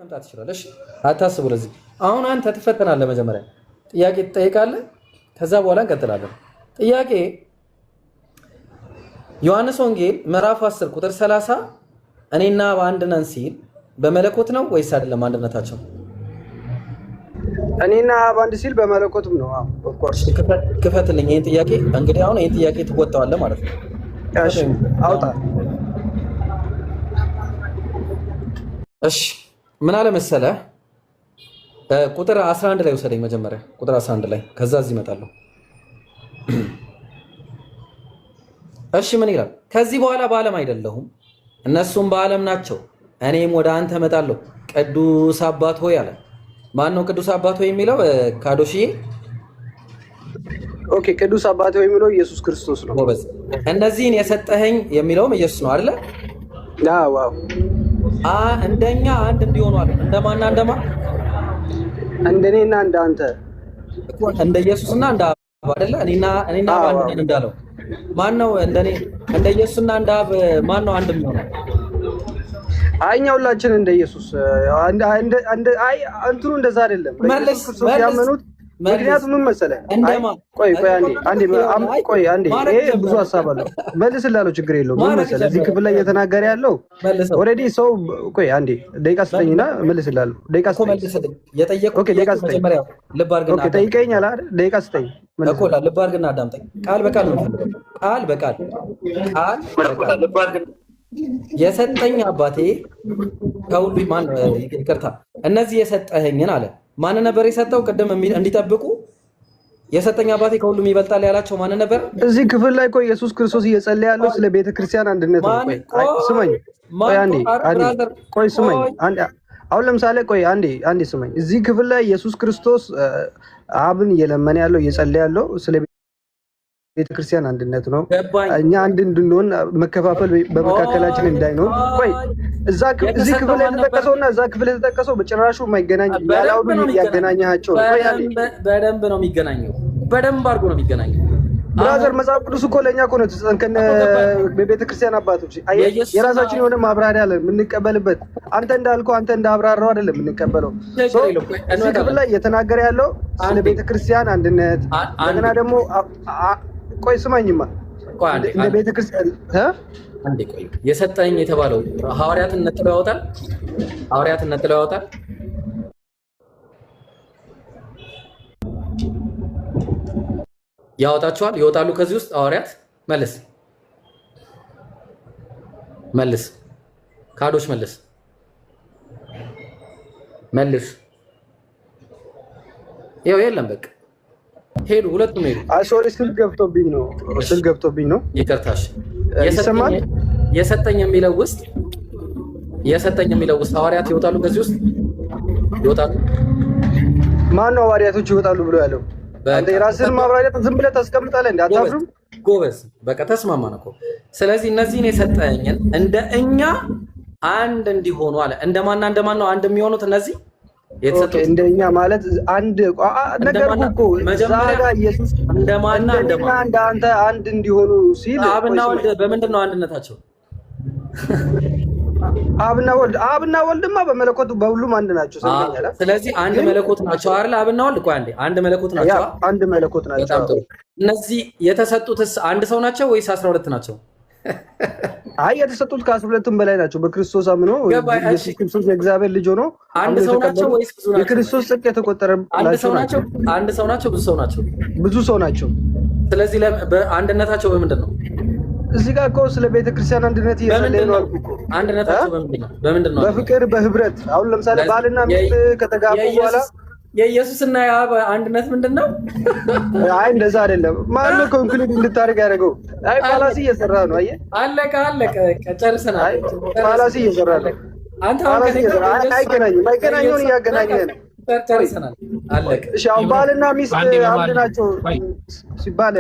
መምጣት ይችላል። እሺ አታስቡ። ለዚህ አሁን አንተ ትፈተናለህ። መጀመሪያ ጥያቄ ትጠይቃለህ፣ ከዛ በኋላ እንቀጥላለን። ጥያቄ ዮሐንስ ወንጌል ምዕራፍ 10 ቁጥር 30 እኔና በአንድ ነን ሲል በመለኮት ነው ወይስ አይደለም? አንድነታቸው እኔና በአንድ ሲል በመለኮትም ነው። ኦፍ ኮርስ ክፈትልኝ ይሄን ጥያቄ። እንግዲህ አሁን ይሄን ጥያቄ ትወጣዋለህ ማለት ነው። እሺ አውጣ። እሺ ምን አለ መሰለህ፣ ቁጥር 11 ላይ ወሰደኝ መጀመሪያ ቁጥር 11 ላይ፣ ከዛ እዚህ እመጣለሁ። እሺ ምን ይላል? ከዚህ በኋላ በዓለም አይደለሁም እነሱም በዓለም ናቸው፣ እኔም ወደ አንተ እመጣለሁ። ቅዱስ አባት ሆይ አለ። ማን ነው ቅዱስ አባት ሆይ የሚለው? ካዶሽዬ ኦኬ። ቅዱስ አባት ሆይ የሚለው ኢየሱስ ክርስቶስ ነው። ጎበዝ። እነዚህን የሰጠኸኝ የሚለውም ኢየሱስ ነው አይደለ? ዋው። እንደኛ አንድ እንዲሆኑ አለ። እንደማና እንደማ? እንደኔና እንዳንተ እንደ ኢየሱስና እንደ አብ አይደለ? እኔና አብ አንድ እንዳለው ማን ነው? እንደኔ እንደ ኢየሱስና እንደ አብ ማን ነው አንድ የሚሆነው? አይ እኛ ሁላችን እንደ ኢየሱስ እንትኑ እንደዛ አይደለም። መልስ ያመኑት ምክንያቱም ምን መሰለህ? ቆይ አንዴ ይሄ ብዙ ሀሳብ አለው። መልስላለሁ፣ ችግር የለውም። ምን መሰለህ እዚህ ክፍል ላይ እየተናገረ ያለው ኦልሬዲ ሰው። ቆይ አንዴ ደቂቃ ስጠኝና መልስላለሁ። ደቂቃ ስጠኝ። ኦኬ ደቂቃ ስጠኝ። ኦኬ ጠይቀኛል አይደል? ደቂቃ ስጠኝ እኮ ልብ አድርግና አዳምጠኝ። ቃል በቃል ነው ቃል በቃል የሰጠኝ አባቴ ከሁሉ ማን ይቅርታ፣ እነዚህ የሰጠኸኝን አለ። ማን ነበር የሰጠው? ቅድም እንዲጠብቁ የሰጠኝ አባቴ ከሁሉም ይበልጣል ያላቸው ማን ነበር? እዚህ ክፍል ላይ እኮ ኢየሱስ ክርስቶስ እየጸለየ ያለው ስለ ቤተክርስቲያን አንድነት ነው። ቆይ ስማኝ፣ ቆይ ስማኝ። አሁን ለምሳሌ ቆይ አንዴ ስማኝ። እዚህ ክፍል ላይ ኢየሱስ ክርስቶስ አብን እየለመነ ያለው እየጸለየ ያለው ስለ ቤተክርስቲያን አንድነት ነው። እኛ አንድ እንድንሆን መከፋፈል በመካከላችን እንዳይኖር። ቆይ እዚህ ክፍል የተጠቀሰውና እዛ ክፍል የተጠቀሰው በጭራሹ የማይገናኝ ያላውዱ ያገናኛቸው ነው። በደንብ ነው የሚገናኘው። በደንብ አድርጎ ነው የሚገናኘው። ብራዘር መጽሐፍ ቅዱስ እኮ ለእኛ እኮ ነው ተሰንከን በቤተክርስቲያን አባቶች የራሳችን የሆነ ማብራሪያ አለ የምንቀበልበት። አንተ እንዳልከው አንተ እንዳብራራው አይደለም የምንቀበለው። እዚህ ክፍል ላይ እየተናገረ ያለው ስለ ቤተክርስቲያን አንድነት እንደገና ደግሞ ቆይ ስማኝማ እንደ ቤተክርስቲያን አንዴ ቆይ የሰጠኝ የተባለው ሐዋርያትን ነጥሎ ያወጣል። ሐዋርያትን ነጥሎ ያወጣል። ያወጣቸዋል፣ ይወጣሉ ከዚህ ውስጥ ሐዋርያት። መልስ ካዶች መልስ ይኸው የለም በቃ ሄዱ፣ ሁለቱም ሄዱ። ሶሪ ስል ገብቶብኝ ነው። ይቅርታሽ። ይሰማል። የሰጠኝ የሚለው ውስጥ ሐዋርያት ይወጣሉ፣ ከዚህ ውስጥ ይወጣሉ። ማን ነው ሐዋርያቶች ይወጣሉ ብሎ ያለው? አንተ የራስህን ማብራሪያ ዝም ብለህ ታስቀምጣለህ እንዴ? አታፍርም? ጎበዝ፣ በቃ ተስማማን እኮ። ስለዚህ እነዚህን የሰጠኝን እንደ እኛ አንድ እንዲሆኑ አለ። እንደማን ነው አንድ የሚሆኑት እነዚህ የተሰጡት? እንደኛ ማለት አንድ ነገርኩ እኮ ዛጋ ኢየሱስ እንደማንና እንዳንተ አንድ እንዲሆኑ ሲል አብና ወልድ በምንድን ነው አንድነታቸው? አብና ወልድማ በመለኮቱ በሁሉም አንድ ናቸው። ስለዚህ አንድ መለኮት ናቸው አይደል? አብና ወልድ ቆይ አንዴ አንድ መለኮት ናቸው። አንድ መለኮት ናቸው። እነዚህ የተሰጡትስ አንድ ሰው ናቸው ወይስ 12 ናቸው? አይ የተሰጡት ከ12ም በላይ ናቸው። በክርስቶስ አምኖ ኢየሱስ ክርስቶስ የእግዚአብሔር ልጅ ሆኖ አንድ ሰው ናቸው ወይስ ብዙ ናቸው? የክርስቶስ ጽድቅ የተቆጠረላቸው ናቸው። አንድ ሰው ናቸው? ብዙ ሰው ናቸው? ብዙ ሰው ናቸው። ስለዚህ በአንድነታቸው በምንድን ነው? እዚህ ጋር እኮ ስለ ቤተክርስቲያን አንድነት እየጸለየ ነው አልኩ እኮ። አንድነታቸው በምንድን ነው? በፍቅር በህብረት። አሁን ለምሳሌ ባልና ሚስት ከተጋቡ በኋላ የኢየሱስና የአብ አንድነት ምንድን ነው? አይ እንደዛ አይደለም። ማነው ኮንክሉድ እንድታደርግ ያደረገው? አይ ፋላሲ እየሰራ ነው። አየህ፣ አለቀ ጨርሰናል። ፋላሲ እየሰራ ነው። አንተ አይገናኘውን እያገናኘህ ነው። ጨርሰናል፣ አለቀ። እሺ አሁን ባልና ሚስት አንድ ናቸው ሲባል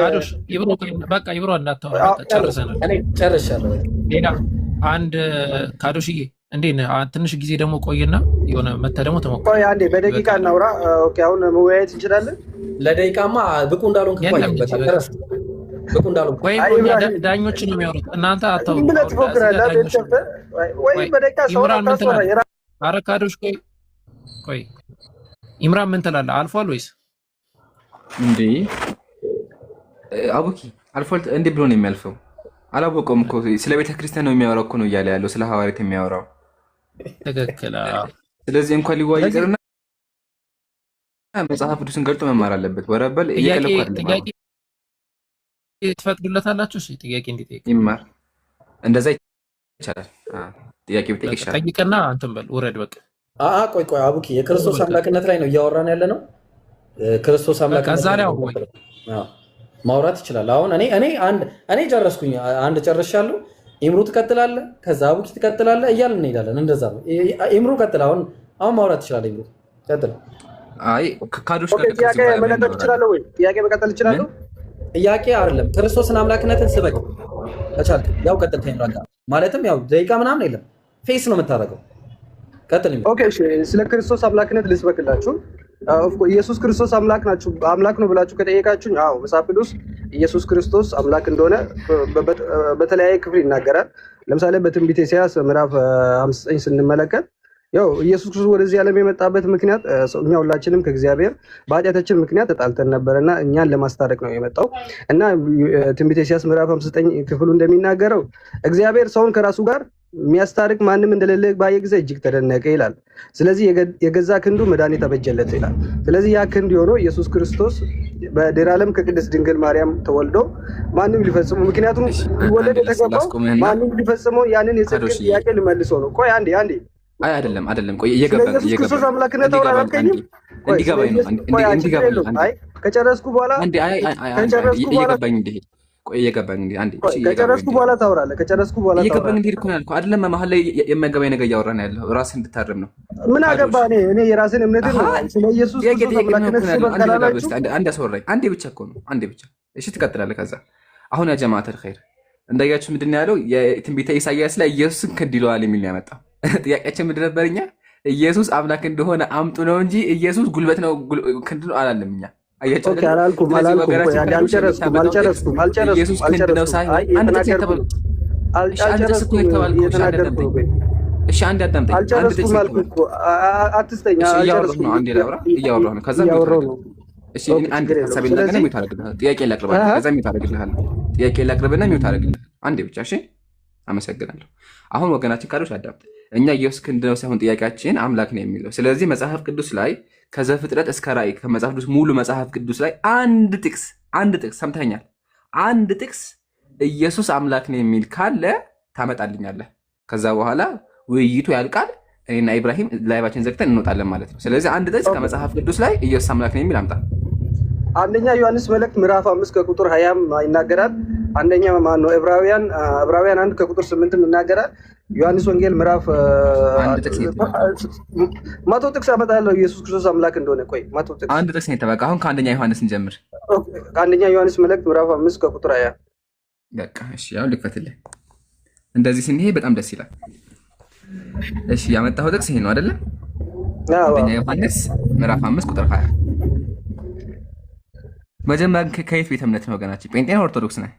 በቃ ይብሮ እንዳታወራ ጨርሰናል። እኔ ጨርሻለሁ። ሌላ አንድ ካዶሽዬ እንዴ ትንሽ ጊዜ ደግሞ ቆይና የሆነ መተህ ደግሞ ተሞክሮ ቆይ አንዴ በደቂቃ እናውራ። ኦኬ አሁን መወያየት እንችላለን። ለደቂቃማ ብቁ እንዳልሆንክ ብቁ እንዳልሆንክ ወይ ዳኞች ነው የሚያወሩት። እናንተ አታውቁ። ምን ትፎክራለህ? ወይ በደቂቃ ሰው ታስወራ። ኧረ ካዶሽ ቆይ ቆይ ኢምራን ምን ትላለህ? አልፏል ወይስ እንዴ? አቡኪ አልፏል እንዴ ብሎ ነው የሚያልፈው? አላወቀውም እኮ ስለ ቤተ ክርስቲያን ነው የሚያወራው እኮ ነው እያለ ያለው፣ ስለ ሐዋርያት የሚያወራው። ትክክል። ስለዚህ እንኳን ሊዋይ ይቅርና መጽሐፍ ቅዱስን ገልጦ መማር አለበት። ወረበል እየቀለቀ ጥያቄ ትፈቅዱለታላችሁ? እሺ ጥያቄ እንዲጠይቅ ይማር። እንደዛ ይቻላል። ጥያቄ ብትጠይቅ ይሻላል። ጠይቅና አንተም በል ውረድ። በቃ ቆይ አቡኪ የክርስቶስ አምላክነት ላይ ነው እያወራን ያለ ነው። ክርስቶስ አምላክነት ማውራት ይችላል። አሁን እኔ ጨረስኩኝ፣ አንድ ጨርሻለሁ። ኢምሩ ትቀጥላለህ፣ ከዛ አቡኪ ትቀጥላለህ እያልን እንሄዳለን። እንደዛ ነው። ኢምሩ ቀጥል። አሁን ማውራት ትችላለህ። ኢምሩ ቀጥል። አይ ካዶሽ ጥያቄ መቀጠል ትችላለህ ወይ? ጥያቄ መቀጠል ትችላለህ? ጥያቄ አይደለም፣ ክርስቶስን አምላክነትን ስበክ ከቻልክ ያው ቀጥል። ተይምራጋ ማለትም ያው ደቂቃ ምናምን የለም፣ ፌስ ነው የምታደርገው። ቀጥል። ኦኬ እሺ፣ ስለ ክርስቶስ አምላክነት ልስበክላችሁ። ኢየሱስ ክርስቶስ አምላክ ነው ብላችሁ ከጠየቃችሁ፣ አዎ መጽሐፍ ቅዱስ ኢየሱስ ክርስቶስ አምላክ እንደሆነ በተለያየ ክፍል ይናገራል። ለምሳሌ በትንቢተ ኢሳይያስ ምዕራፍ 59 ስንመለከት ያው ኢየሱስ ክርስቶስ ወደዚህ ዓለም የመጣበት ምክንያት እኛ ሁላችንም ከእግዚአብሔር በኃጢአታችን ምክንያት ተጣልተን ነበርና እኛን ለማስታረቅ ነው የመጣው እና ትንቢተ ኢሳይያስ ምዕራፍ 59 ክፍሉ እንደሚናገረው እግዚአብሔር ሰውን ከራሱ ጋር የሚያስታርቅ ማንም እንደሌለ ባየ ጊዜ እጅግ ተደነቀ ይላል። ስለዚህ የገዛ ክንዱ መድኃኒት አበጀለት ይላል። ስለዚህ ያ ክንድ የሆነው ኢየሱስ ክርስቶስ በድኅረ ዓለም ከቅድስት ድንግል ማርያም ተወልዶ ማንም ሊፈጽመው፣ ምክንያቱም ሊወለድ የተገባው ማንም ሊፈጽመው ያንን የጽድቅ ጥያቄ ልመልሰው ነው። ቆይ አንዴ አይ አይደለም ቆይ እየገባኝ ነው። ክርስቶስ አምላክነት አውራራከኝ እንዲገባኝ ነው። አይ ከጨረስኩ በኋላ እየገባኝ እንዲሄድ ቆይ እየገባኝ እንዴ አንዴ ከጨረስኩ በኋላ ታወራለህ። ከጨረስኩ በኋላ እየገባኝ እንዴ እኮ ነው ያልኩህ አይደለም። መሀል ላይ የማይገባኝ ነገር እያወራን ያለው ራስህን እንድታርም ነው። ምን አገባ? እኔ የራስህን እምነት ነው ስለ ኢየሱስ ክርስቶስ አምላክነት ስለበቀላላችሁ አንድ አስወራኝ። አንዴ ብቻ እኮ ነው አንዴ ብቻ። እሺ ትቀጥላለህ። ከዛ አሁን ያ ጀማዓተል ኸይር እንዳያችሁ ምንድን ነው ያለው? የትንቢተ ኢሳይያስ ላይ ኢየሱስን ክንድ ይለዋል የሚል ነው ያመጣው። ጥያቄያችን ምንድን ነበር? እኛ ኢየሱስ አምላክ እንደሆነ አምጡ ነው እንጂ ኢየሱስ ጉልበት ነው ክንድ ነው አላለም። እኛ አልጨረስኩም። አንዴ ብቻ እሺ። አመሰግናለሁ። አሁን ወገናችን ካዶች አዳምጥ። እኛ ኢየሱስ ክንድ ነው ሳይሆን ጥያቄያችን አምላክ ነው የሚለው። ስለዚህ መጽሐፍ ቅዱስ ላይ ከዘፍጥረት እስከ ራእይ ከመጽሐፍ ቅዱስ ሙሉ መጽሐፍ ቅዱስ ላይ አንድ ጥቅስ ሰምተኛል፣ አንድ ጥቅስ ኢየሱስ አምላክ ነው የሚል ካለ ታመጣልኛለህ። ከዛ በኋላ ውይይቱ ያልቃል። እኔና ኢብራሂም ላይቫችን ዘግተን እንወጣለን ማለት ነው። ስለዚህ አንድ ጥቅስ ከመጽሐፍ ቅዱስ ላይ ኢየሱስ አምላክ ነው የሚል አምጣ። አንደኛ ዮሐንስ መልእክት ምዕራፍ 5 ከቁጥር 20 ይናገራል። አንደኛ ማን ነው? ዕብራውያን 1 ከቁጥር 8 ይናገራል። ዮሐንስ ወንጌል ምዕራፍ 100 ጥቅስ አመጣለሁ ኢየሱስ ክርስቶስ አምላክ እንደሆነ። ቆይ 100 ጥቅስ አንድ ጥቅስ ነው የተበቃ። አሁን ከአንደኛ ዮሐንስ እንጀምር። አንደኛ ዮሐንስ መልእክት ምዕራፍ 5 ከቁጥር 20 በቃ እሺ። አሁን ልክፈትልህ። እንደዚህ ስንሄድ በጣም ደስ ይላል። እሺ ያመጣኸው ጥቅስ ይሄ ነው አይደለ? አንደኛ ዮሐንስ ምዕራፍ 5 ቁጥር 20። መጀመሪያ ከየት ቤተ እምነት ነው ወገናችን? ጴንጤ ነው ኦርቶዶክስ ነህ?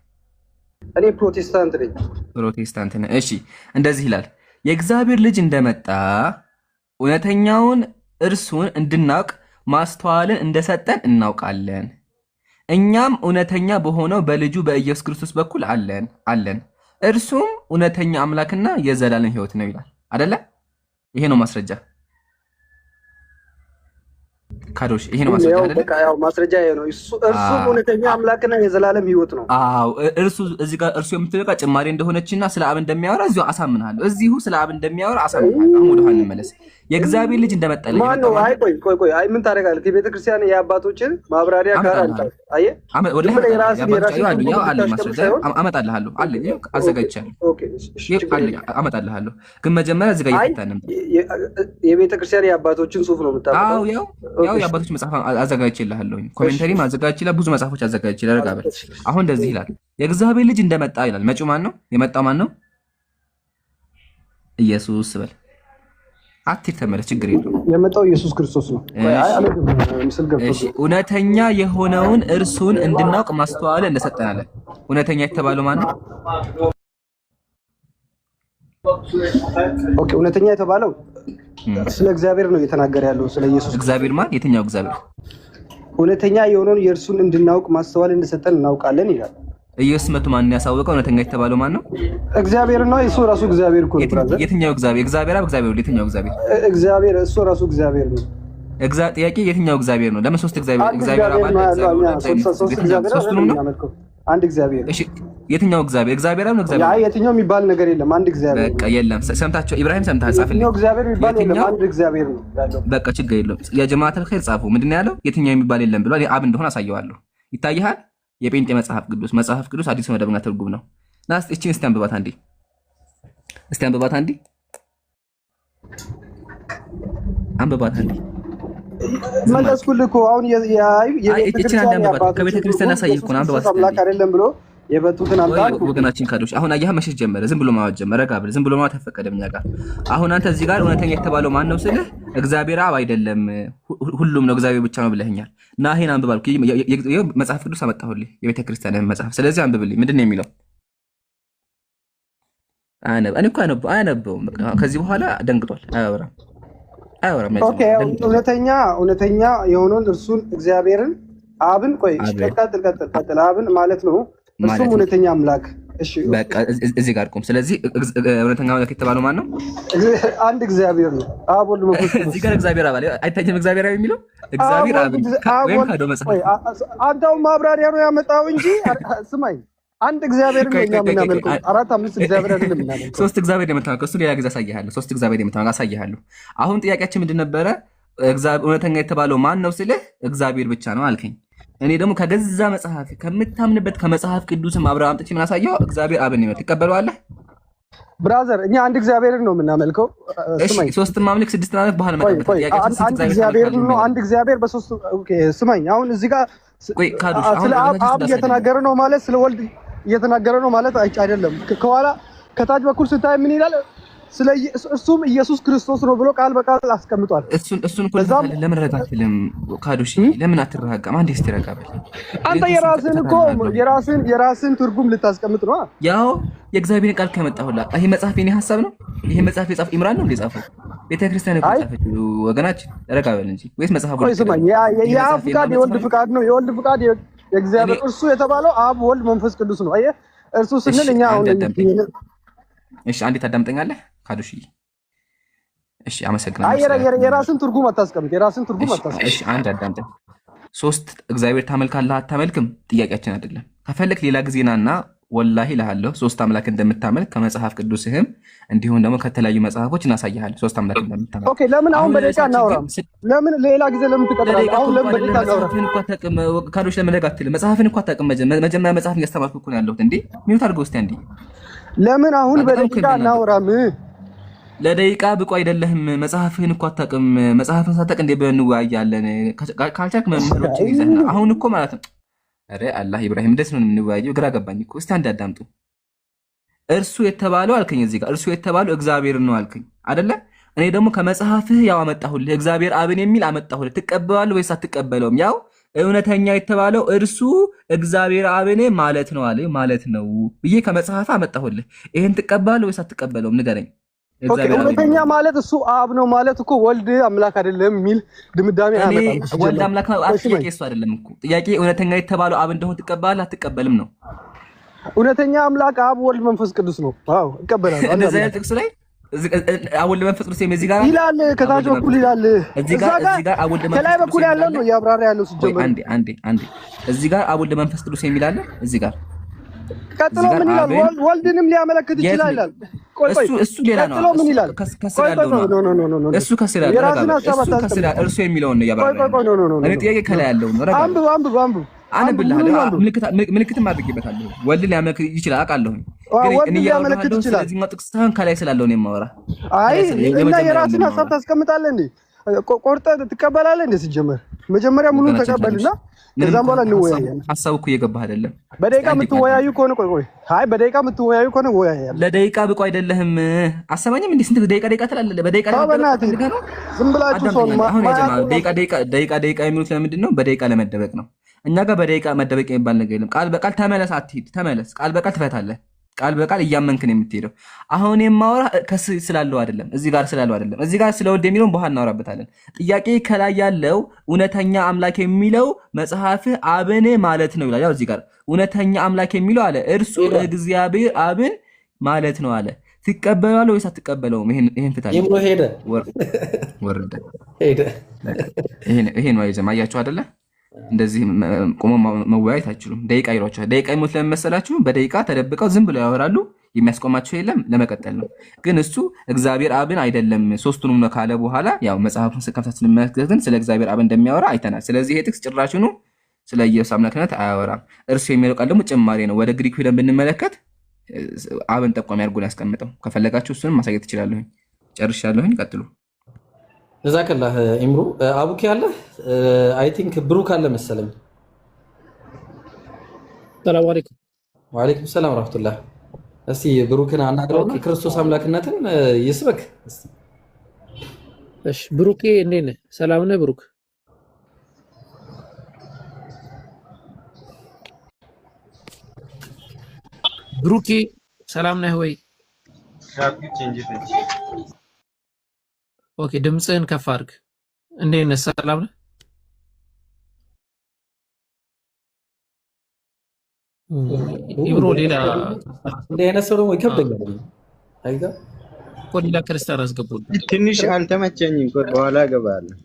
እኔ ፕሮቴስታንት ነኝ። ፕሮቴስታንት ነህ? እሺ እንደዚህ ይላል፣ የእግዚአብሔር ልጅ እንደመጣ እውነተኛውን እርሱን እንድናውቅ ማስተዋልን እንደሰጠን እናውቃለን። እኛም እውነተኛ በሆነው በልጁ በኢየሱስ ክርስቶስ በኩል አለን። እርሱም እውነተኛ አምላክና የዘላለም ሕይወት ነው ይላል አይደለ? ይሄ ነው ማስረጃ። ካዶሽ ይሄ ነው ማስረጃ አይደለ? በቃ ያው ማስረጃ ይሄ ነው። እርሱ እውነተኛ አምላክና የዘላለም ሕይወት ነው። አዎ እርሱ እዚህ ጋር እርሱ የምትበቃ ጭማሪ እንደሆነችና ስለ አብ እንደሚያወራ እዚሁ አሳምናለሁ። እዚሁ ስለ አብ እንደሚያወራ አሳምናለሁ። አሁን ወደ ኋላ እንመለስ። የእግዚአብሔር ልጅ እንደመጣለ ማን ነው? አይ ቆይ አይ ምን ታደርጋለህ? ከቤተ ክርስቲያን የአባቶችን ማብራሪያ ጋር አንተ አየ ወደ ያው አለ ማስረጃ አመጣልሃለሁ። አለ ይሄው አዘጋጅቻለሁ። ኦኬ እሺ አመጣልሃለሁ። ግን መጀመሪያ እዚህ ጋር ይፈታንም የቤተ ክርስቲያን የአባቶችን ጽሑፍ ነው የምታመጣው። ያው የአባቶች መጽሐፍ አዘጋጅቼልሃለሁ። ኮሜንተሪም አዘጋጅቼልሃለሁ። ብዙ መጽሐፎች አዘጋጅቼልሃለሁ። ረጋበት አሁን እንደዚህ ይላል፣ የእግዚአብሔር ልጅ እንደመጣ ይላል። መጪው ማን ነው? የመጣው ማን ነው? ኢየሱስ በል አትር ተመለስ፣ ችግር የለውም። የመጣው ኢየሱስ ክርስቶስ ነው። እሺ እውነተኛ የሆነውን እርሱን እንድናውቅ ማስተዋል እንደሰጠናለን። እውነተኛ የተባለው ማን ነው? ኦኬ እውነተኛ የተባለው ስለ እግዚአብሔር ነው እየተናገረ ያለው ስለ ኢየሱስ። እግዚአብሔር ማን? የትኛው እግዚአብሔር? እውነተኛ የሆነውን የእርሱን እንድናውቅ ማስተዋል እንደሰጠን እናውቃለን ይላል። ኢየሱስ መጥቶ ማን ያሳወቀው? እውነተኛ የተባለው ማን ነው? እግዚአብሔር ነው። እሱ ራሱ እግዚአብሔር እኮ ነው። ብራዘር የትኛው እግዚአብሔር? እግዚአብሔር አብ እግዚአብሔር ነው። የትኛው እግዚአብሔር? እግዚአብሔር እሱ ራሱ እግዚአብሔር ነው። ጥያቄ የትኛው እግዚአብሔር ነው? ለምን ሶስት እግዚአብሔር? እግዚአብሔር አብ አለ፣ ሶስቱንም ነው። አንድ እግዚአብሔር። እሺ የትኛው እግዚአብሔር? እግዚአብሔር አብ ነው። እግዚአብሔር ያ የትኛው የሚባል ነገር የለም። አንድ እግዚአብሔር። በቃ የለም። ሰምታችሁ ኢብራሂም ሰምታችሁ ጻፍልኝ። የትኛው እግዚአብሔር የሚባል የለም። አንድ እግዚአብሔር ነው ያለው። በቃ ችግር የለውም። የጀማዓተል ኸይር ጻፉ። ምንድን ነው ያለው? የትኛው የሚባል የለም ብሏል። አብ እንደሆነ አሳየዋለሁ። ይታይሃል? የጴንጤ መጽሐፍ ቅዱስ አዲስ መደበኛ ትርጉም ነው። ናስ እቺን እስቲ አንብባት አንዴ። አንብባት አንዴ። መለስኩልህ እኮ አሁን ከቤተ ክርስቲያን ያሳየህ እኮ ነው። አንብባት አምላክ አይደለም ብሎ የበቱትን አምላክ ወገናችን ካዶች አሁን አየህ መሸሽ ጀመረ። ዝም ብሎ ማወጅ ጀመረ። ረጋ ብለህ ዝም ብሎ ማወጅ ተፈቀደም እኛ ጋር። አሁን አንተ እዚህ ጋር እውነተኛ የተባለው ማን ነው ስልህ እግዚአብሔር አብ አይደለም ሁሉም ነው እግዚአብሔር ብቻ ነው ብለኸኛል። እና ይሄን አንብባልኩ መጽሐፍ ቅዱስ አመጣሁልህ የቤተ ክርስቲያን መጽሐፍ። ስለዚህ አንብብልኝ። ምንድን ነው የሚለው? እኔ እኮ አያነበውም። ከዚህ በኋላ ደንግጧል። አያወራም። ኦኬ እውነተኛ የሆነውን እርሱን እግዚአብሔርን አብን ቀጥል አብን ማለት ነው። እሱም እውነተኛ አምላክ። እሺ በቃ እዚህ ጋር ቆም። ስለዚህ እውነተኛ አምላክ የተባለው ማን ነው? አንድ እግዚአብሔር ነው። አብ ወልድ መንፈስ ቅዱስ። እዚህ ጋር እግዚአብሔር አብ አይታየም። እግዚአብሔር አብ የሚለው እግዚአብሔር አብ ወይም ካዶ መጽሐፍ አንተው ማብራሪያ ነው ያመጣው እንጂ ስማኝ፣ አንድ እግዚአብሔር ነው የምናመልከው። አራት አምስት እግዚአብሔር አይደለም የምናመልከው። ሶስት እግዚአብሔር የምታመልከው እሱ ሌላ ጊዜ አሳይሃለሁ። ሶስት እግዚአብሔር የምታመልከው አሳይሃለሁ። አሁን ጥያቄያችን ምንድን ነበረ? እውነተኛ የተባለው ማን ነው ስልህ እግዚአብሔር ብቻ ነው አልከኝ። እኔ ደግሞ ከገዛ መጽሐፍ ከምታምንበት ከመጽሐፍ ቅዱስም አብረህ አምጥቼ ምን አሳየኸው? እግዚአብሔር አብን ነው። ትቀበለዋለህ? ብራዘር እኛ አንድ እግዚአብሔር ነው የምናመልከው። ስማኝ፣ ሶስት ማምለክ ስድስት ማምለክ ባህል መጣበት። አንድ እግዚአብሔር ነው። አንድ እግዚአብሔር በሶስት ኦኬ። ስማኝ፣ አሁን እዚህ ጋር ስለ አብ እየተናገረ ነው ማለት ስለ ወልድ እየተናገረ ነው ማለት አይደለም። ከኋላ ከታች በኩል ስታይ ምን ይላል? ስለ እሱም ኢየሱስ ክርስቶስ ነው ብሎ ቃል በቃል አስቀምጧል። እሱን እኮ ለምን ረጋግልም? ካዶሽ ለምን አትረጋጋም? አንዴ እስቲ ረጋ በል አንተ። የራስን ትርጉም ልታስቀምጥ ነው። ያው የእግዚአብሔር ቃል ከመጣሁላ ይሄ መጽሐፍ የኔ ሐሳብ ነው። ይሄ መጽሐፍ የጻፈው ኢምራን ነው እንደ ጻፈው ቤተክርስቲያን እኮ ጻፈችው። ወገናችን ረጋ በል እንጂ ወይስ መጽሐፉ ነው? ስማኝ፣ የአብ ፍቃድ የወልድ ፍቃድ ነው። የወልድ ፍቃድ የእግዚአብሔር እርሱ የተባለው አብ ወልድ መንፈስ ቅዱስ ነው። አየህ፣ እርሱ ስንል እኛ አሁን እሺ፣ አንዴ ታዳምጠኛለህ ካዶሽ? እሺ፣ አመሰግናለሁ። የራስን ትርጉም አታስቀምጥ። እሺ፣ አንድ አዳምጠኝ። ሶስት እግዚአብሔር ታመልካለህ አታመልክም? ጥያቄያችን አይደለም። ከፈለክ ሌላ ጊዜ ናና ወላሂ እልሃለሁ ሶስት አምላክ እንደምታመልክ ከመጽሐፍ ቅዱስህም እንዲሁም ደግሞ ከተለያዩ መጽሐፎች እናሳያለን። ሶስት አምላክ እንደምታመልክ። ኦኬ፣ ለምን አሁን በደቂቃ እናውራ? ለምን ሌላ ጊዜ ለምን ትቀጥላለህ? አሁን ለምን በደቂቃ እናውራ? ካዶሽ ለምን ለጋትል? መጽሐፍን እኮ አታውቅም። መጀመሪያ መጽሐፍን እያስተማርኩ እኮ ነው ያለሁት። እንዴ ሚውት አድርገው እስቲ አንዴ። ለምን አሁን በደቂቃ እናውራም? ለደቂቃ ብቁ አይደለህም። መጽሐፍህን እኮ አታውቅም። መጽሐፍን ሳታውቅ እንዴ እንወያያለን? ካልቻልክ መምህሮች ይዘህ አሁን እኮ ማለት ነው። ኧረ አላህ ኢብራሂም እንዴት ነው የምንወያየው? ግራ ገባኝ እኮ። እስቲ አንድ አዳምጡ። እርሱ የተባለው አልከኝ። እዚህ ጋር እርሱ የተባለው እግዚአብሔር ነው አልከኝ አይደለ? እኔ ደግሞ ከመጽሐፍህ ያው አመጣሁልህ። እግዚአብሔር አብን የሚል አመጣሁልህ። ትቀበላለህ ወይስ አትቀበለውም? ያው እውነተኛ የተባለው እርሱ እግዚአብሔር አብን ማለት ነው አለ ማለት ነው ብዬ ከመጽሐፍ አመጣሁልህ። ይሄን ትቀበላለህ ወይስ አትቀበለውም? ንገረኝ። እውነተኛ ማለት እሱ አብ ነው ማለት እኮ ወልድ አምላክ አይደለም የሚል ድምዳሜ አመጣም። ወልድ አምላክ ጥያቄ እሱ አይደለም እኮ ጥያቄ። እውነተኛ የተባለው አብ እንደሆነ ትቀበላለህ አትቀበልም ነው? እውነተኛ አምላክ አብ ወልድ መንፈስ ቅዱስ ነው። አዎ እቀበላለሁ። እንደዚህ አይነት ጥቅስ ላይ አወልድ መንፈስ ቅዱስ እዚህ ጋር ይላል። ከታች በኩል ይላል። እዚህ ጋር ከላይ በኩል ያለው ነው ያብራራ ያለው ሲጀመር። አንዴ እዚህ ጋር አወልድ መንፈስ ቅዱስ የሚል አለ እዚህ ጋር። ቀጥሎ ምን ይላል? ወልድንም ሊያመለክት ይችላል ይላል። እሱ ሌላ ነው። ምን ይላል? እሱ ከስራ እርሱ የሚለውን ነው ያብራራ። እኔ ጥያቄ ከላይ ያለው ነው። አንብብ አነብልሃለሁ። ምልክትም አድርጌበታለሁ። ወልድ ሊያመልክ ይችላል አውቃለሁ። ግን እኔ ያመለክት ይችላል ስለዚህ ጥቅስ ሳይሆን ከላይ ስላለው ነው የማወራ። አይ እና የራስን ሐሳብ ታስቀምጣለህ እንዴ? ቆርጠህ ትቀበላለህ እንዴ? ሲጀመር መጀመሪያ ሙሉ ተቀበልና ከዛም በኋላ እንወያያለን። ሐሳቡ እኮ እየገባህ አይደለም። በደቂቃ የምትወያዩ ከሆነ ቆይ አይ በደቂቃ የምትወያዩ ከሆነ ወያያለን። ለደቂቃ ብቁ አይደለህም። አሰማኝም እንዴ? ስንት ደቂቃ ትላለህ? በደቂቃ ነው ዝም ብላችሁ ሰው አሁን ያጀማ ደቂቃ የሚሉት ለምንድን ነው? በደቂቃ ለመደበቅ ነው። እኛ ጋር በደቂቃ መደበቅ የሚባል ነገር የለም። ቃል በቃል ተመለስ፣ አትሂድ፣ ተመለስ። ቃል በቃል ትፈታለህ። ቃል በቃል እያመንክ ነው የምትሄደው። አሁን የማወራ ስላለው አይደለም፣ እዚህ ጋር ስላለው አይደለም። እዚህ ጋር ስለወድ የሚለውን በኋላ እናወራበታለን። ጥያቄ ከላይ ያለው እውነተኛ አምላክ የሚለው መጽሐፍህ አብን ማለት ነው ይላል። ያው እዚህ ጋር እውነተኛ አምላክ የሚለው አለ እርሱ እግዚአብሔር አብን ማለት ነው አለ። ትቀበላለህ ወይስ አትቀበለውም? ይሄን ፍታ። ይምሮ ሄደ ወረደ ሄደ። ይሄ ነው አይዘም። አያችሁ አይደለ? እንደዚህ ቆሞ መወያየት አይችሉም። ደቂቃ ይሯቸዋል። ደቂቃ ይሞት ለመሰላችሁ በደቂቃ ተደብቀው ዝም ብለው ያወራሉ። የሚያስቆማቸው የለም። ለመቀጠል ነው። ግን እሱ እግዚአብሔር አብን አይደለም ሶስቱንም ነው ካለ በኋላ ያው መጽሐፉን ስከፍታት ስንመለከት ስለ እግዚአብሔር አብን እንደሚያወራ አይተናል። ስለዚህ ይሄ ጥቅስ ጭራሹኑ ስለ ኢየሱስ አምላክነት አያወራም። እርሱ የሚለው ቃል ደግሞ ጭማሬ ነው። ወደ ግሪክ ሄደን ብንመለከት አብን ጠቋሚ አድርጎ ነው ያስቀምጠው። ከፈለጋችሁ እሱንም ማሳየት ትችላለሁ። ጨርሻለሁኝ። ቀጥሉ። ጀዛከላህ ኢምሩ። አቡኪ አለ አይ ቲንክ ብሩክ አለ መሰለኝ። ሰላም አለይኩም። ወአለይኩም ሰላም ወራህመቱላህ። እስቲ ብሩክን አናግረውና ክርስቶስ አምላክነትን ይስበክ። እሺ ብሩኬ እንዴት ነህ? ሰላም ነህ ብሩክ? ብሩኬ ሰላም ነህ ወይ? ኦኬ ድምፅህን ከፍ አድርግ። እንዴት ነህ? ሰላም ነህ? ኢብሮ ሌላ እንደ አይነት ሰው ደግሞ ይከብደኛል። አይጋ እኮ ሌላ ክርስቲያን አስገቡልኝ። ትንሽ አልተመቸኝም። በኋላ እገባለሁ።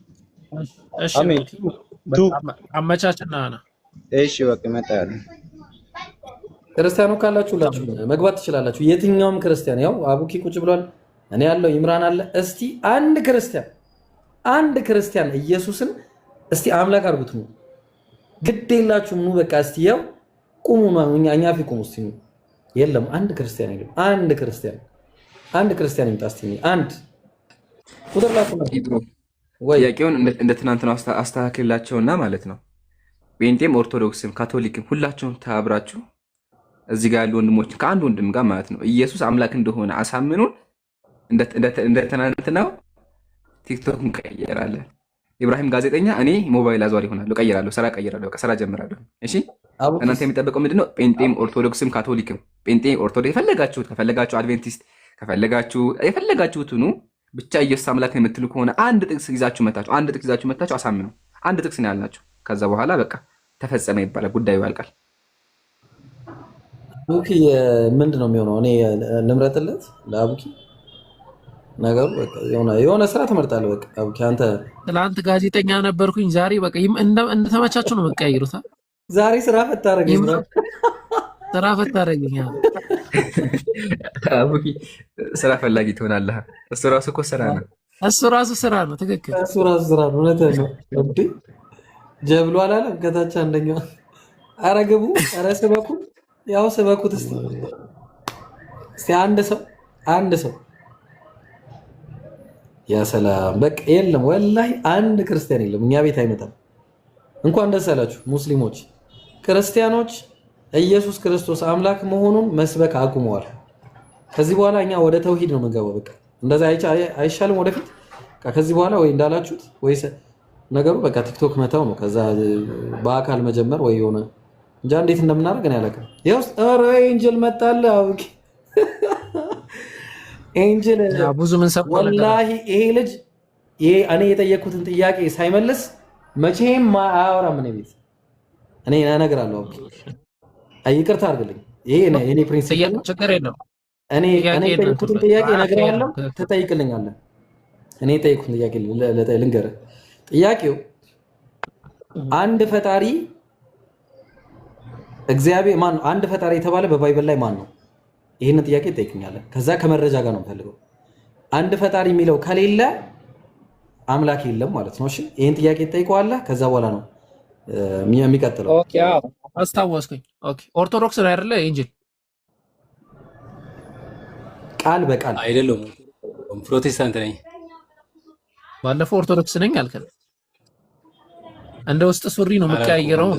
እሺ አመቻችና ና። እሺ በቃ እመጣለሁ። ክርስቲያኑ ካላችሁ ሁላችሁ መግባት ትችላላችሁ። የትኛውም ክርስቲያን ያው አቡኪ ቁጭ ብሏል። እኔ ያለው ኢምራን አለ። እስቲ አንድ ክርስቲያን ኢየሱስን እስቲ አምላክ አድርጉት ነው። ግድ የላችሁም ኑ በቃ እስቲ ያው ቁሙ ነው እኛ ፊት ቁሙ እስቲ። የለም አንድ ክርስቲያን የለም። አንድ ክርስቲያን ይምጣ እስቲ። አንድ ቁጥር ላኩ ነው ወይ ጥያቄውን እንደ ትናንት ነው አስተካክላቸውና ማለት ነው። ጴንጤም ኦርቶዶክስም ካቶሊክም ሁላችሁም ተባብራችሁ እዚህ ጋር ያሉ ወንድሞች ከአንድ ወንድም ጋር ማለት ነው ኢየሱስ አምላክ እንደሆነ አሳምኑን። እንደ ትናንትናው ቲክቶክ እንቀይራለን። ኢብራሂም ጋዜጠኛ፣ እኔ ሞባይል አዟሪ ሆናለሁ፣ ቀይራለሁ፣ ስራ ቀይራለሁ፣ በቃ ስራ ጀምራለሁ። እሺ እናንተ የሚጠበቀው ምንድነው? ጴንጤም ኦርቶዶክስም ካቶሊክም ጴንጤም ኦርቶዶክስ ከፈለጋችሁ አድቬንቲስት የፈለጋችሁትኑ ብቻ ኢየሱስ አምላክ ነው የምትሉ ከሆነ አንድ ጥቅስ ይዛችሁ መታችሁ አሳምኑ። አንድ ጥቅስ ነው ያልናችሁ። ከዛ በኋላ በቃ ተፈጸመ ይባላል፣ ጉዳዩ ያልቃል። አቡኪ ምንድን ነው የሚሆነው? እኔ ልምረጥለት ለአቡኪ ነገሩ በቃ የሆነ ስራ ትመርጣለህ። በቃ አቡኪ አንተ ትናንት ጋዜጠኛ ነበርኩኝ፣ ዛሬ በቃ እንደተመቻችሁ ነው የምትቀይሩት። ዛሬ ስራ ፈታ አደረገኝ። አቡኪ ስራ ፈላጊ ትሆናለህ። እሱ ራሱ እኮ ስራ ነው። ትክክል። እሱ ራሱ ስራ ነው። እውነትህን ነው። እንዴ ጀብሎ አላለም ከታች አንደኛው። ኧረ ግቡ፣ ኧረ ስበኩ፣ ያው ስበኩት እስቲ አንድ ሰው ያ ሰላም በቃ የለም። ወላሂ አንድ ክርስቲያን የለም እኛ ቤት አይመጣም። እንኳን ደስ አላችሁ ሙስሊሞች። ክርስቲያኖች ኢየሱስ ክርስቶስ አምላክ መሆኑን መስበክ አቁመዋል። ከዚህ በኋላ እኛ ወደ ተውሂድ ነው የምንገባው። በቃ እንደዛ አይሻልም? ወደፊት ከዚህ በኋላ ወይ እንዳላችሁት ወይ ነገሩ በቃ ቲክቶክ መተው ነው። ከዛ በአካል መጀመር ወይ የሆነ እንጃ እንዴት እንደምናደርግ እኔ አላውቅም። ይኸውስ ኧረ ኤንጅል መጣለ። አውቂ ኤንጅል ብዙ ምን ሰብከው ወላሂ ይሄ ልጅ እኔ የጠየኩትን ጥያቄ ሳይመልስ መቼም አያወራም። እኔ ቤት እኔ እነግራለሁ። አውቂ ይቅርታ አድርግልኝ። ይሄ እኔ ፕሪንሲፕል ነው። ችግር የለውም። እኔ የጠየኩትን ጥያቄ እነግርሃለሁ፣ ትጠይቅልኛለህ። እኔ የጠየኩትን ጥያቄ ልንገርህ። ጥያቄው አንድ ፈጣሪ እግዚአብሔር ማን ነው? አንድ ፈጣሪ የተባለ በባይብል ላይ ማን ነው? ይህንን ጥያቄ ትጠይቅኛለህ። ከዛ ከመረጃ ጋር ነው የምፈልገው። አንድ ፈጣሪ የሚለው ከሌለ አምላክ የለም ማለት ነው። እሺ ይህን ጥያቄ ትጠይቀዋለህ። ከዛ በኋላ ነው የሚቀጥለው። ኦኬ አስታወስኩኝ። ኦኬ ኦርቶዶክስ ነው አይደለ? ኢንጂል ቃል በቃል አይደለም፣ ፕሮቴስታንት ነኝ። ባለፈው ኦርቶዶክስ ነኝ አልከን። እንደ ውስጥ ሱሪ ነው የምቀያየረው።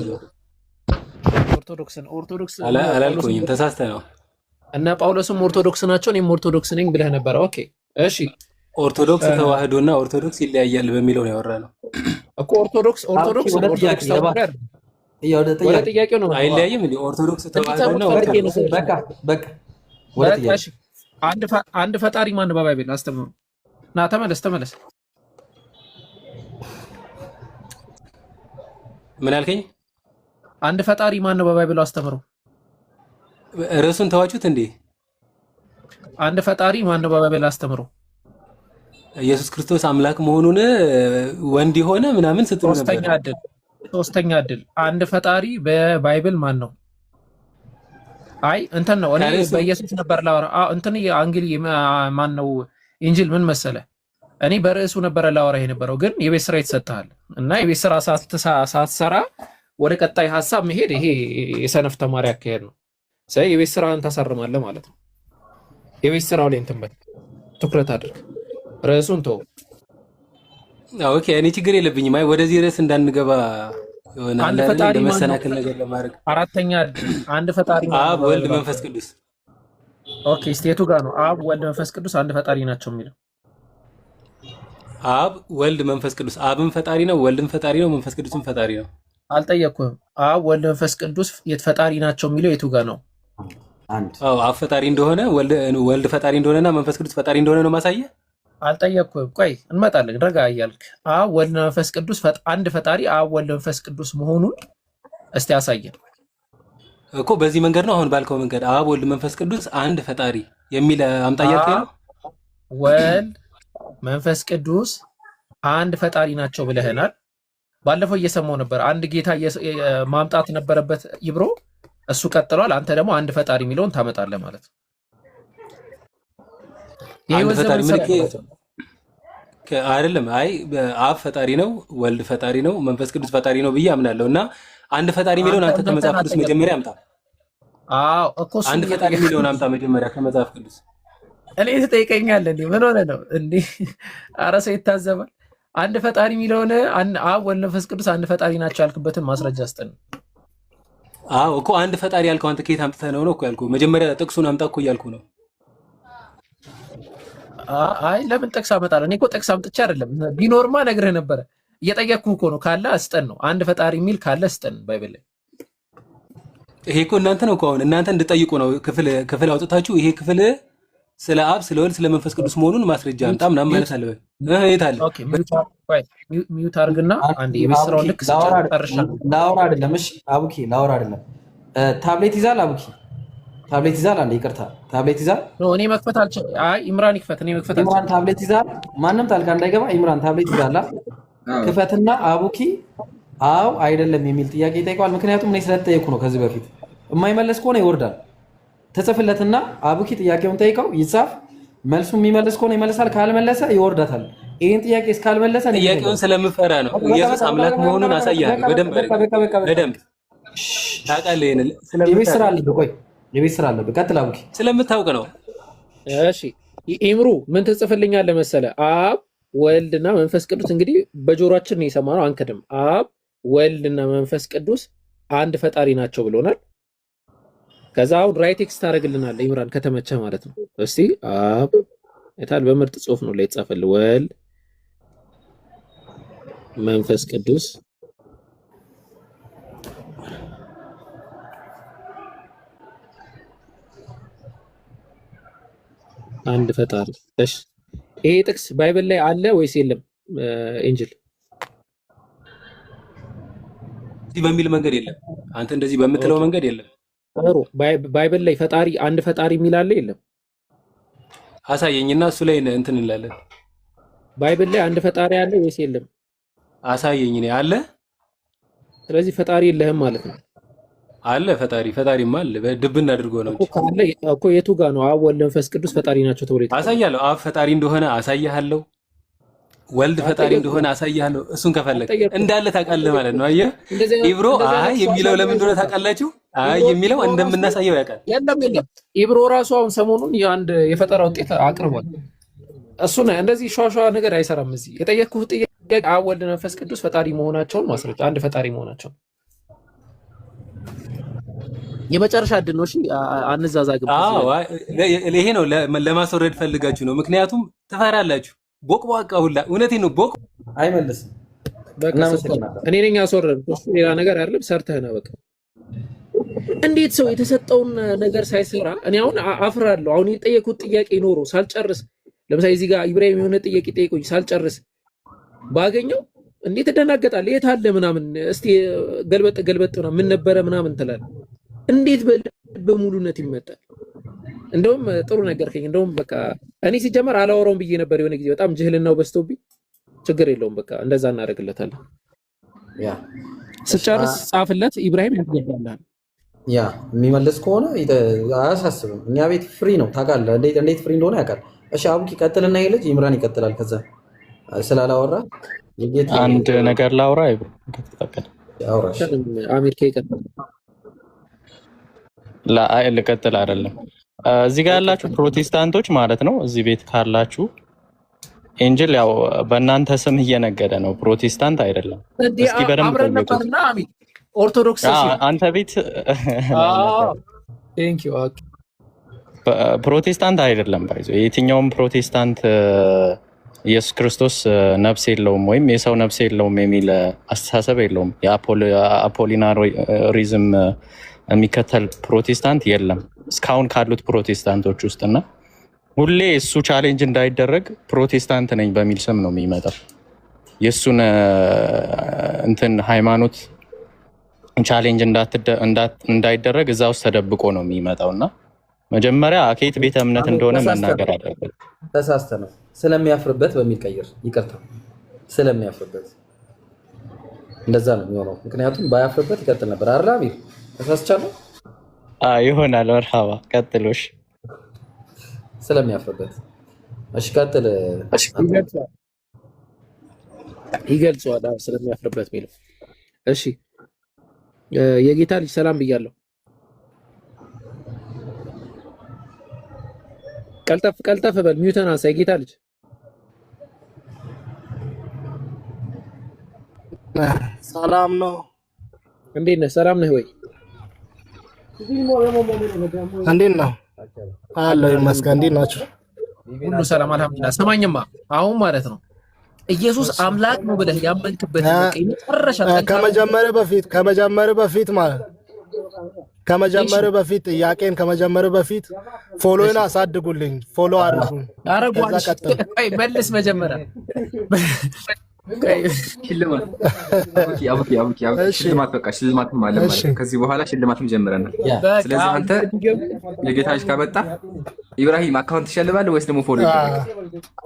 ኦርቶዶክስ አላልኩኝም፣ ተሳስተህ ነው። እና ጳውሎስም ኦርቶዶክስ ናቸው፣ እኔም ኦርቶዶክስ ነኝ ብለህ ነበረ። ኦኬ እሺ። ኦርቶዶክስ ተዋህዶና ኦርቶዶክስ ይለያያል በሚለው ነው ያወራነው እኮ። ኦርቶዶክስ ወደ ጥያቄው ነው። አይለያይም እንዴ? ኦርቶዶክስ ተዋህዶና ኦርቶዶክስ በቃ ወደ ጥያቄ እሺ አንድ ፈጣሪ ማን ነው በባይብል አስተምሩ። ና ተመለስ። ምን አልከኝ? አንድ ፈጣሪ ማን ነው በባይብል አስተምሩ። ርዕሱን ተዋችሁት እንዴ? አንድ ፈጣሪ ማን ነው በባይብል አስተምሩ። ኢየሱስ ክርስቶስ አምላክ መሆኑን ወንድ የሆነ ምናምን ስትሉ ነበር። ሶስተኛ እድል አንድ ፈጣሪ በባይብል ማን ነው? አይ እንትን ነው እኔ በኢየሱስ ነበር ላወራ። እንትን አንግሊ ማን ነው ኢንጂል ምን መሰለ እኔ በርዕሱ ነበር ላወራ የነበረው፣ ግን የቤት ስራ ይተሰጣል እና የቤት ስራ ሳትሰራ ወደ ቀጣይ ሐሳብ መሄድ ይሄ የሰነፍ ተማሪ አካሄድ ነው። ስለዚህ የቤት ስራን ታሳርማለህ ማለት ነው። የቤት ስራው ላይ እንትን በል ትኩረት አድርግ። ርዕሱን ተው። ኦኬ እኔ ችግር የለብኝም። አይ ወደዚህ ርዕስ እንዳንገባ የሆነ አንድ ፈጣሪ መሰናክል ነገር ለማድረግ አራተኛ አንድ ፈጣሪ አብ ወልድ መንፈስ ቅዱስ። ኦኬ ስቴቱ ጋር ነው አብ ወልድ መንፈስ ቅዱስ አንድ ፈጣሪ ናቸው የሚለው። አብ ወልድ መንፈስ ቅዱስ አብም ፈጣሪ ነው፣ ወልድም ፈጣሪ ነው፣ መንፈስ ቅዱስም ፈጣሪ ነው። አልጠየቅኩም። አብ ወልድ መንፈስ ቅዱስ የት ፈጣሪ ናቸው የሚለው የቱ ጋር ነው? አብ ፈጣሪ እንደሆነ ወልድ ፈጣሪ እንደሆነና መንፈስ ቅዱስ ፈጣሪ እንደሆነ ነው ማሳየህ። አልጠየቅኩም። ቆይ እንመጣለን። ረጋ እያልክ አብ ወልድ መንፈስ ቅዱስ አንድ ፈጣሪ አብ ወልድ መንፈስ ቅዱስ መሆኑን እስቲ ያሳየን እኮ። በዚህ መንገድ ነው አሁን ባልከው መንገድ አብ ወልድ መንፈስ ቅዱስ አንድ ፈጣሪ የሚል አምጣ እያልከኝ ነው። ወልድ መንፈስ ቅዱስ አንድ ፈጣሪ ናቸው ብለህናል። ባለፈው እየሰማው ነበር። አንድ ጌታ ማምጣት ነበረበት ይብሮ፣ እሱ ቀጥሏል። አንተ ደግሞ አንድ ፈጣሪ የሚለውን ታመጣለህ ማለት ነው። አይደለም። አይ አብ ፈጣሪ ነው፣ ወልድ ፈጣሪ ነው፣ መንፈስ ቅዱስ ፈጣሪ ነው ብዬ አምናለሁ። እና አንድ ፈጣሪ የሚለውን አንተ ከመጽሐፍ ቅዱስ መጀመሪያ አምጣ። አዎ እኮ አንድ ፈጣሪ የሚለውን አምጣ መጀመሪያ ከመጽሐፍ ቅዱስ። እኔ ትጠይቀኛለህ እንዴ? ምን ሆነ ነው እንዴ? ኧረ ሰው ይታዘባል። አንድ ፈጣሪ የሚለውን አብ ወልድ መንፈስ ቅዱስ አንድ ፈጣሪ ናቸው ያልክበትን ማስረጃ ስጠን። አዎ እኮ አንድ ፈጣሪ ያልከው አንተ ከየት አምጥተህ ነው እኮ ያልኩህ። መጀመሪያ ጥቅሱን አምጣ እኮ እያልኩህ ነው። አይ ለምን ጥቅስ አመጣለሁ? እኔ እኮ ጥቅስ አምጥቼ አይደለም። ቢኖርማ ነግርህ ነበረ። እየጠየቅኩህ እኮ ነው። ካለ አስጠን ነው። አንድ ፈጣሪ የሚል ካለ አስጠን ባይብል ላይ። ይሄ እኮ እናንተ ነው እኮ አሁን እናንተ እንድጠይቁ ነው ክፍል አውጥታችሁ ይሄ ክፍል ስለ አብ ስለ ወልድ ስለ መንፈስ ቅዱስ መሆኑን ማስረጃ አምጣ ምናምን ማለት አለበት። የት አለ? ኦኬ ሚዩት አድርግና አንዴ የቤት ስራውን ልክ ስጨርሻ ላወራ አይደለም። እሺ አቡኪ ላወራ አይደለም። ታብሌት ይዛል አቡኪ ታብሌት ይዛል። አንዴ ይቅርታ ታብሌት ይዛል። እኔ መክፈት አልችልም። አይ ኢምራን ይክፈት። እኔ መክፈት አልችልም። ኢምራን ታብሌት ይዛል። ማንም ታልካ እንዳይገባ ኢምራን ታብሌት ይዛል። ክፈትና አቡኪ አው አይደለም የሚል ጥያቄ ይጠይቀዋል። ምክንያቱም እኔ ስለተጠየቅኩ ነው። ከዚህ በፊት የማይመለስ ከሆነ ይወርዳል። ተጽፍለትና አቡኪ ጥያቄውን ጠይቀው ይጻፍ። መልሱ የሚመልስ ከሆነ ይመልሳል፣ ካልመለሰ ይወርዳታል። ይሄን ጥያቄ እስካልመለሰ ጥያቄውን ስለምፈራ ነው። ኢየሱስ አምላክ መሆኑን አሳያለሁ። በደንብ ታውቃለህ። ይሄን የቤት ስራ አለብህ። ቆይ የቤት ስራ አለብህ። ቀጥል አቡኪ። ስለምታውቅ ነው። እሺ ኢምሩ ምን ትጽፍልኛለህ መሰለህ? አብ ወልድና መንፈስ ቅዱስ እንግዲህ በጆሮአችን ነው የሰማነው፣ አንክድም። አብ ወልድና መንፈስ ቅዱስ አንድ ፈጣሪ ናቸው ብሎናል። ከዛ አሁን ራይት ቴክስት ታደርግልናለህ ኢምራን ከተመቸ ማለት ነው። እስቲ አብ የታል? በምርጥ ጽሁፍ ነው ላይ የተጻፈልህ። ወልድ መንፈስ ቅዱስ አንድ ፈጣሪ። እሺ ይሄ ጥቅስ ባይብል ላይ አለ ወይስ የለም? ኤንጅል እዚህ በሚል መንገድ የለም። አንተ እንደዚህ በምትለው መንገድ የለም። ጥሩ ባይብል ላይ ፈጣሪ አንድ ፈጣሪ የሚል አለ የለም? አሳየኝና እሱ ላይ እንትን እንላለን። ባይብል ላይ አንድ ፈጣሪ አለ ወይስ የለም? አሳየኝ። ነው አለ። ስለዚህ ፈጣሪ የለህም ማለት ነው። አለ ፈጣሪማ አለ። በድብን አድርጎ ነው እኮ የቱ ጋር ነው አብ ወልድ መንፈስ ቅዱስ ፈጣሪ ናቸው ተብሎ አሳያለሁ። አብ ፈጣሪ እንደሆነ አሳያለሁ። ወልድ ፈጣሪ እንደሆነ አሳያለሁ። እሱን ከፈለግ እንዳለ ታውቃለህ ማለት ነው። አየህ ኢብሮ አይ የሚለው ለምን እንደሆነ ታውቃላችሁ? አይ የሚለው እንደምናሳየው ያውቃል። የለም ኢብሮ ራሱ አሁን ሰሞኑን የአንድ የፈጠራ ውጤት አቅርቧል። እሱን እንደዚህ ሸዋሸዋ ነገር አይሰራም። እዚህ የጠየቅኩህ ጥያቄ አብ ወልድ መንፈስ ቅዱስ ፈጣሪ መሆናቸውን ማስረጃ፣ አንድ ፈጣሪ መሆናቸውን የመጨረሻ እድል ነው። እሺ አንዛዛግም። ይሄ ነው ለማስወረድ ፈልጋችሁ ነው። ምክንያቱም ትፈራላችሁ። ቦቅቧቃ ሁላ እውነቴን ነው። ቦቅ አይመልስም። እኔ ነኝ ያስወረድኩት። ሌላ ነገር አይደለም። ሰርተህ ነው በቃ እንዴት ሰው የተሰጠውን ነገር ሳይሰራ እኔ አሁን አፍራለሁ። አሁን የጠየቁት ጥያቄ ኖሮ ሳልጨርስ ለምሳሌ እዚህ ጋር ኢብራሂም የሆነ ጥያቄ ጠይቆኝ ሳልጨርስ ባገኘው እንዴት ተደናገጣለህ? የት አለ ምናምን እስቲ ገልበጥ ምን ነበረ ምናምን ትላለህ። እንዴት በሙሉነት ይመጣል? እንደውም ጥሩ ነገር ከኝ እንደውም በቃ እኔ ሲጀመር አላወራውም ብዬ ነበር የሆነ ጊዜ በጣም ጅህልናው በዝቶብኝ። ችግር የለውም በቃ እንደዛ እናደርግለታለን። ያ ስጨርስ ጻፍለት ኢብራሂም ያስገባልሃል። ያ የሚመልስ ከሆነ አያሳስብም። እኛ ቤት ፍሪ ነው ታውቃለህ። እንዴት ፍሪ እንደሆነ ያውቃል። እሺ አቡኪ ቀጥልና ይሄ ልጅ ኢምራን ይቀጥላል። ከዛ ስላላወራ አንድ ነገር ላውራ ከተፈቀደ አውራሽ አሚር ከይቀጥል ልቀጥል አይደለም። እዚህ ጋር ያላችሁ ፕሮቴስታንቶች ማለት ነው። እዚህ ቤት ካላችሁ ኤንጅል ያው በእናንተ ስም እየነገደ ነው። ፕሮቴስታንት አይደለም። እስኪ በደንብ ነበርና አሚር ኦርቶዶክስ አንተ ቤት ፕሮቴስታንት አይደለም። ባይዞ የትኛውም ፕሮቴስታንት ኢየሱስ ክርስቶስ ነፍስ የለውም ወይም የሰው ነፍስ የለውም የሚል አስተሳሰብ የለውም። የአፖሊናሪዝም የሚከተል ፕሮቴስታንት የለም እስካሁን ካሉት ፕሮቴስታንቶች ውስጥና ሁሌ እሱ ቻሌንጅ እንዳይደረግ ፕሮቴስታንት ነኝ በሚል ስም ነው የሚመጣው። የእሱን እንትን ሃይማኖት ቻሌንጅ እንዳይደረግ እዛ ውስጥ ተደብቆ ነው የሚመጣው እና መጀመሪያ ከየት ቤተ እምነት እንደሆነ መናገር አለበት። ተሳስተ ነው ስለሚያፍርበት በሚል ቀይር። ይቅርታ ስለሚያፍርበት እንደዛ ነው የሚሆነው። ምክንያቱም ባያፍርበት ይቀጥል ነበር አይደል አሚር? ተሳስቻለሁ ይሆናል። መርሃባ ቀጥሎሽ ስለሚያፍርበት። እሺ ቀጥል። ይገልጸዋል ስለሚያፍርበት የሚለው። እሺ የጌታ ልጅ ሰላም ብያለሁ። ቀልጠፍ በል ሚውተን አንሳ። የጌታ ልጅ ሰላም ነው። እንዴት ነህ? ሰላም ነህ ወይ? እንዴት ነው? አለሁ ይመስገን። እንዴት ናችሁ? ሁሉ ሰላም አልሐምዱሊላህ። ሰማኝማ አሁን ማለት ነው ኢየሱስ አምላክ ነው ብለህ ያመንክበት መጨረሻ ከመጀመሪያ በፊት ጥያቄን ከመጀመሪያ በፊት ፎሎውን አሳድጉልኝ። ፎሎ አድርጉኝ። አረጋግጥ። መልስ መጀመሪያ ሽልማት በቃ ሽልማት ማለት ከዚህ በኋላ ሽልማትም ጀምረናል። ስለዚህ አንተ የጌታ ልጅ ካመጣ ኢብራሂም አካውንት ትሸልማለህ ወይስ ደግሞ ፎሎ ይደረጋል?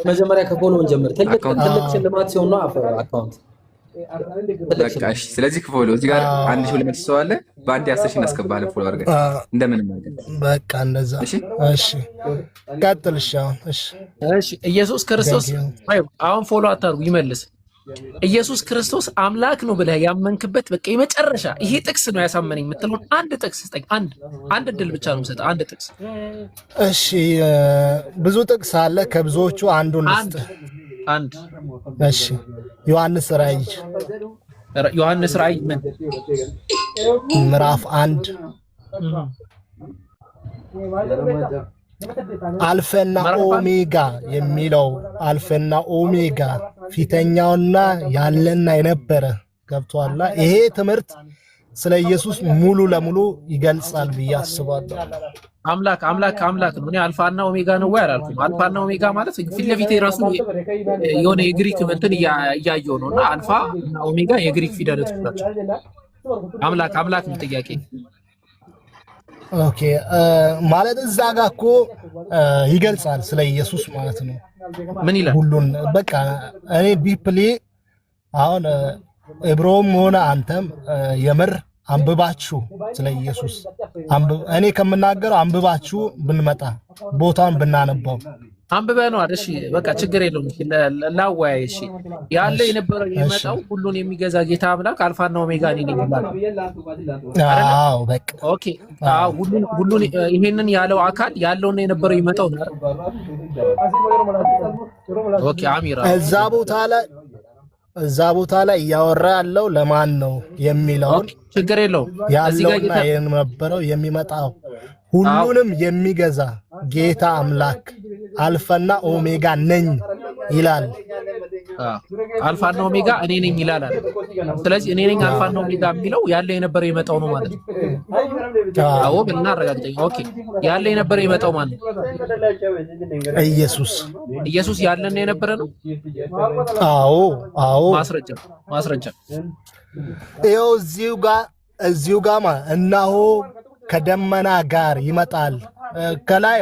መጀመሪያ ከፎሎ እንጀምር። ትልቅ ሽልማት ሲሆን ነው አካውንት በቃ እሺ። ስለዚህ ፎሎ እዚህ ጋር 1200 ሰው አለ። በአንድ 10 ሺህ እናስገባለን። ፎሎ አድርገን እንደምንም ማለት በቃ እንደዛ። እሺ ቀጥል። እሺ ኢየሱስ ክርስቶስ አሁን ፎሎ አታርጉ ይመልስ። ኢየሱስ ክርስቶስ አምላክ ነው ብለህ ያመንክበት በቃ የመጨረሻ ይሄ ጥቅስ ነው ያሳመነኝ የምትለውን አንድ ጥቅስ ስጠኝ። አንድ እድል ብቻ ነው የምሰጠው። አንድ ጥቅስ። እሺ ብዙ ጥቅስ አለ። ከብዙዎቹ አንዱን ልስጥ። አንድ እሺ ዮሐንስ ራእይ ምን ምዕራፍ 1 አልፈና ኦሜጋ የሚለው አልፈና ኦሜጋ ፊተኛውና ያለና የነበረ ገብቷላ። ይሄ ትምህርት ስለ ኢየሱስ ሙሉ ለሙሉ ይገልጻል ብዬ አስባለሁ። አምላክ ነው። እኔ አልፋና ኦሜጋ ነው ወይ አላልኩም። አልፋና ኦሜጋ ማለት ፊት ለፊት የራሱ የሆነ የግሪክ እንትን እያየው ነውና አልፋ እና ኦሜጋ የግሪክ ፊደላቶች ናቸው። አምላክ ነው ጥያቄ። ኦኬ ማለት እዛ ጋር እኮ ይገልጻል ስለ ኢየሱስ ማለት ነው። ምን ይላል? ሁሉን በቃ እኔ ዲፕሊ አሁን እብሮም ሆነ አንተም የምር አንብባችሁ ስለ ኢየሱስ እኔ ከምናገረው አንብባችሁ ብንመጣ ቦታውን ብናነበው አንብበህ ነው አይደል? እሺ በቃ ችግር የለውም። ላወያይ። እሺ ያለ የነበረው የመጣው ሁሉን የሚገዛ ጌታ አምላክ አልፋና ኦሜጋ ነኝ ይላል። አዎ በቃ ኦኬ። አዎ ሁሉን ይሄንን ያለው አካል ያለውና የነበረው ይመጣው ነው። ኦኬ አሚራ እዛ ቦታ ላይ እያወራ ያለው ለማን ነው የሚለውን ችግር የለውም። ያለውና የነበረው የሚመጣው ሁሉንም የሚገዛ ጌታ አምላክ አልፋና ኦሜጋ ነኝ ይላል። አልፋና ኦሜጋ እኔ ነኝ ይላል አይደል? ስለዚህ እኔ ነኝ አልፋና ኦሜጋ የሚለው ያለ የነበረ የመጣው ነው ማለት ነው። አዎ ብልና አረጋግጠኝ። ኦኬ ያለ የነበረ የመጣው ማለት ነው ኢየሱስ ያለና የነበረ ነው። አዎ ማስረጃ ይኸው እዚሁ ጋር እነሆ ከደመና ጋር ይመጣል። ከላይ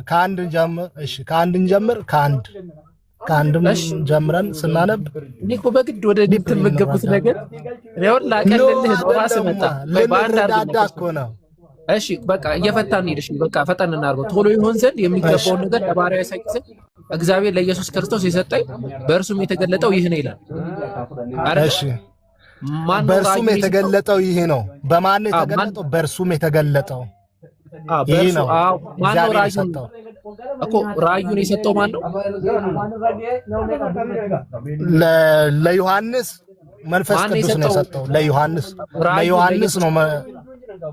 ከአንድ ጀምር ከአንድም ጀምረን ስናነብ እኔ እኮ በግድ ወደ ዲፕ የምገቡት ነገር ነው። ላቀልልህ ራስ መጣ በአንድ አርግ እኮ ነው። እሺ በቃ እየፈታን ሄድሽ። በቃ ፈጠን እናድርገው ቶሎ ይሆን ዘንድ የሚገባውን ነገር ለባሪያው ያሳይ ዘንድ እግዚአብሔር ለኢየሱስ ክርስቶስ የሰጠኝ በእርሱም የተገለጠው ይህ ነው ይላል። እሺ በእርሱም የተገለጠው ይሄ ነው። በማን ነው የተገለጠው? በእርሱም የተገለጠው ይሄ ነው። ማን ነው ራእዩን እኮ ራእዩን የሰጠው ማን ነው? ለዮሐንስ መንፈስ ቅዱስ ነው የሰጠው። ለዮሐንስ ነው።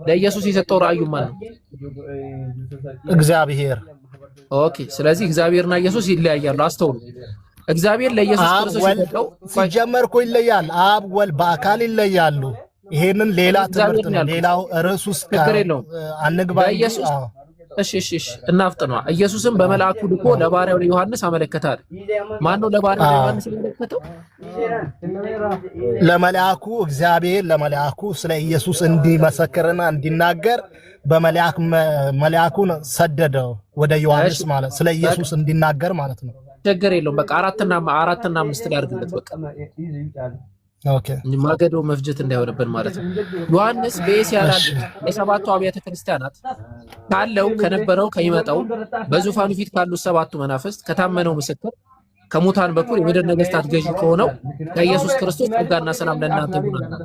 ለኢየሱስ የሰጠው ራእዩ ማን ነው? እግዚአብሔር። ኦኬ ስለዚህ እግዚአብሔርና ኢየሱስ ይለያያሉ። አስተውሉ። እግዚአብሔር ለኢየሱስ ክርስቶስ የሰጠው ሲጀመር እኮ ይለያል። አብ ወልድ በአካል ይለያሉ። ይሄንን ሌላ ትምህርት ነው። ሌላው ርዕስ ውስጥ አንግባ። እሺ እናፍጥነዋ። ኢየሱስም በመልአኩ ልኮ ለባሪያው ለዮሐንስ አመለከታል። ማን ነው ለባሪያው ለዮሐንስ አመለከተው? ለመልአኩ እግዚአብሔር ለመልአኩ ስለ ኢየሱስ እንዲመሰክርና እንዲናገር መልአኩን ሰደደው ወደ ዮሐንስ ማለት ስለ ኢየሱስ እንዲናገር ማለት ነው። ችግር የለውም። በቃ አራትና 5 ላይ አድርግለት። በቃ ኦኬ ማገዶ መፍጀት እንዳይሆንብን ማለት ነው። ዮሐንስ በኤስያ ላሉ የሰባቱ አብያተ ክርስቲያናት ካለው ከነበረው ከይመጣው በዙፋኑ ፊት ካሉ ሰባቱ መናፍስት ከታመነው ምስክር ከሙታን በኩል የምድር ነገስታት ገዢ ከሆነው ከኢየሱስ ክርስቶስ ጸጋና ሰላም ለእናንተ ይሁን አለ።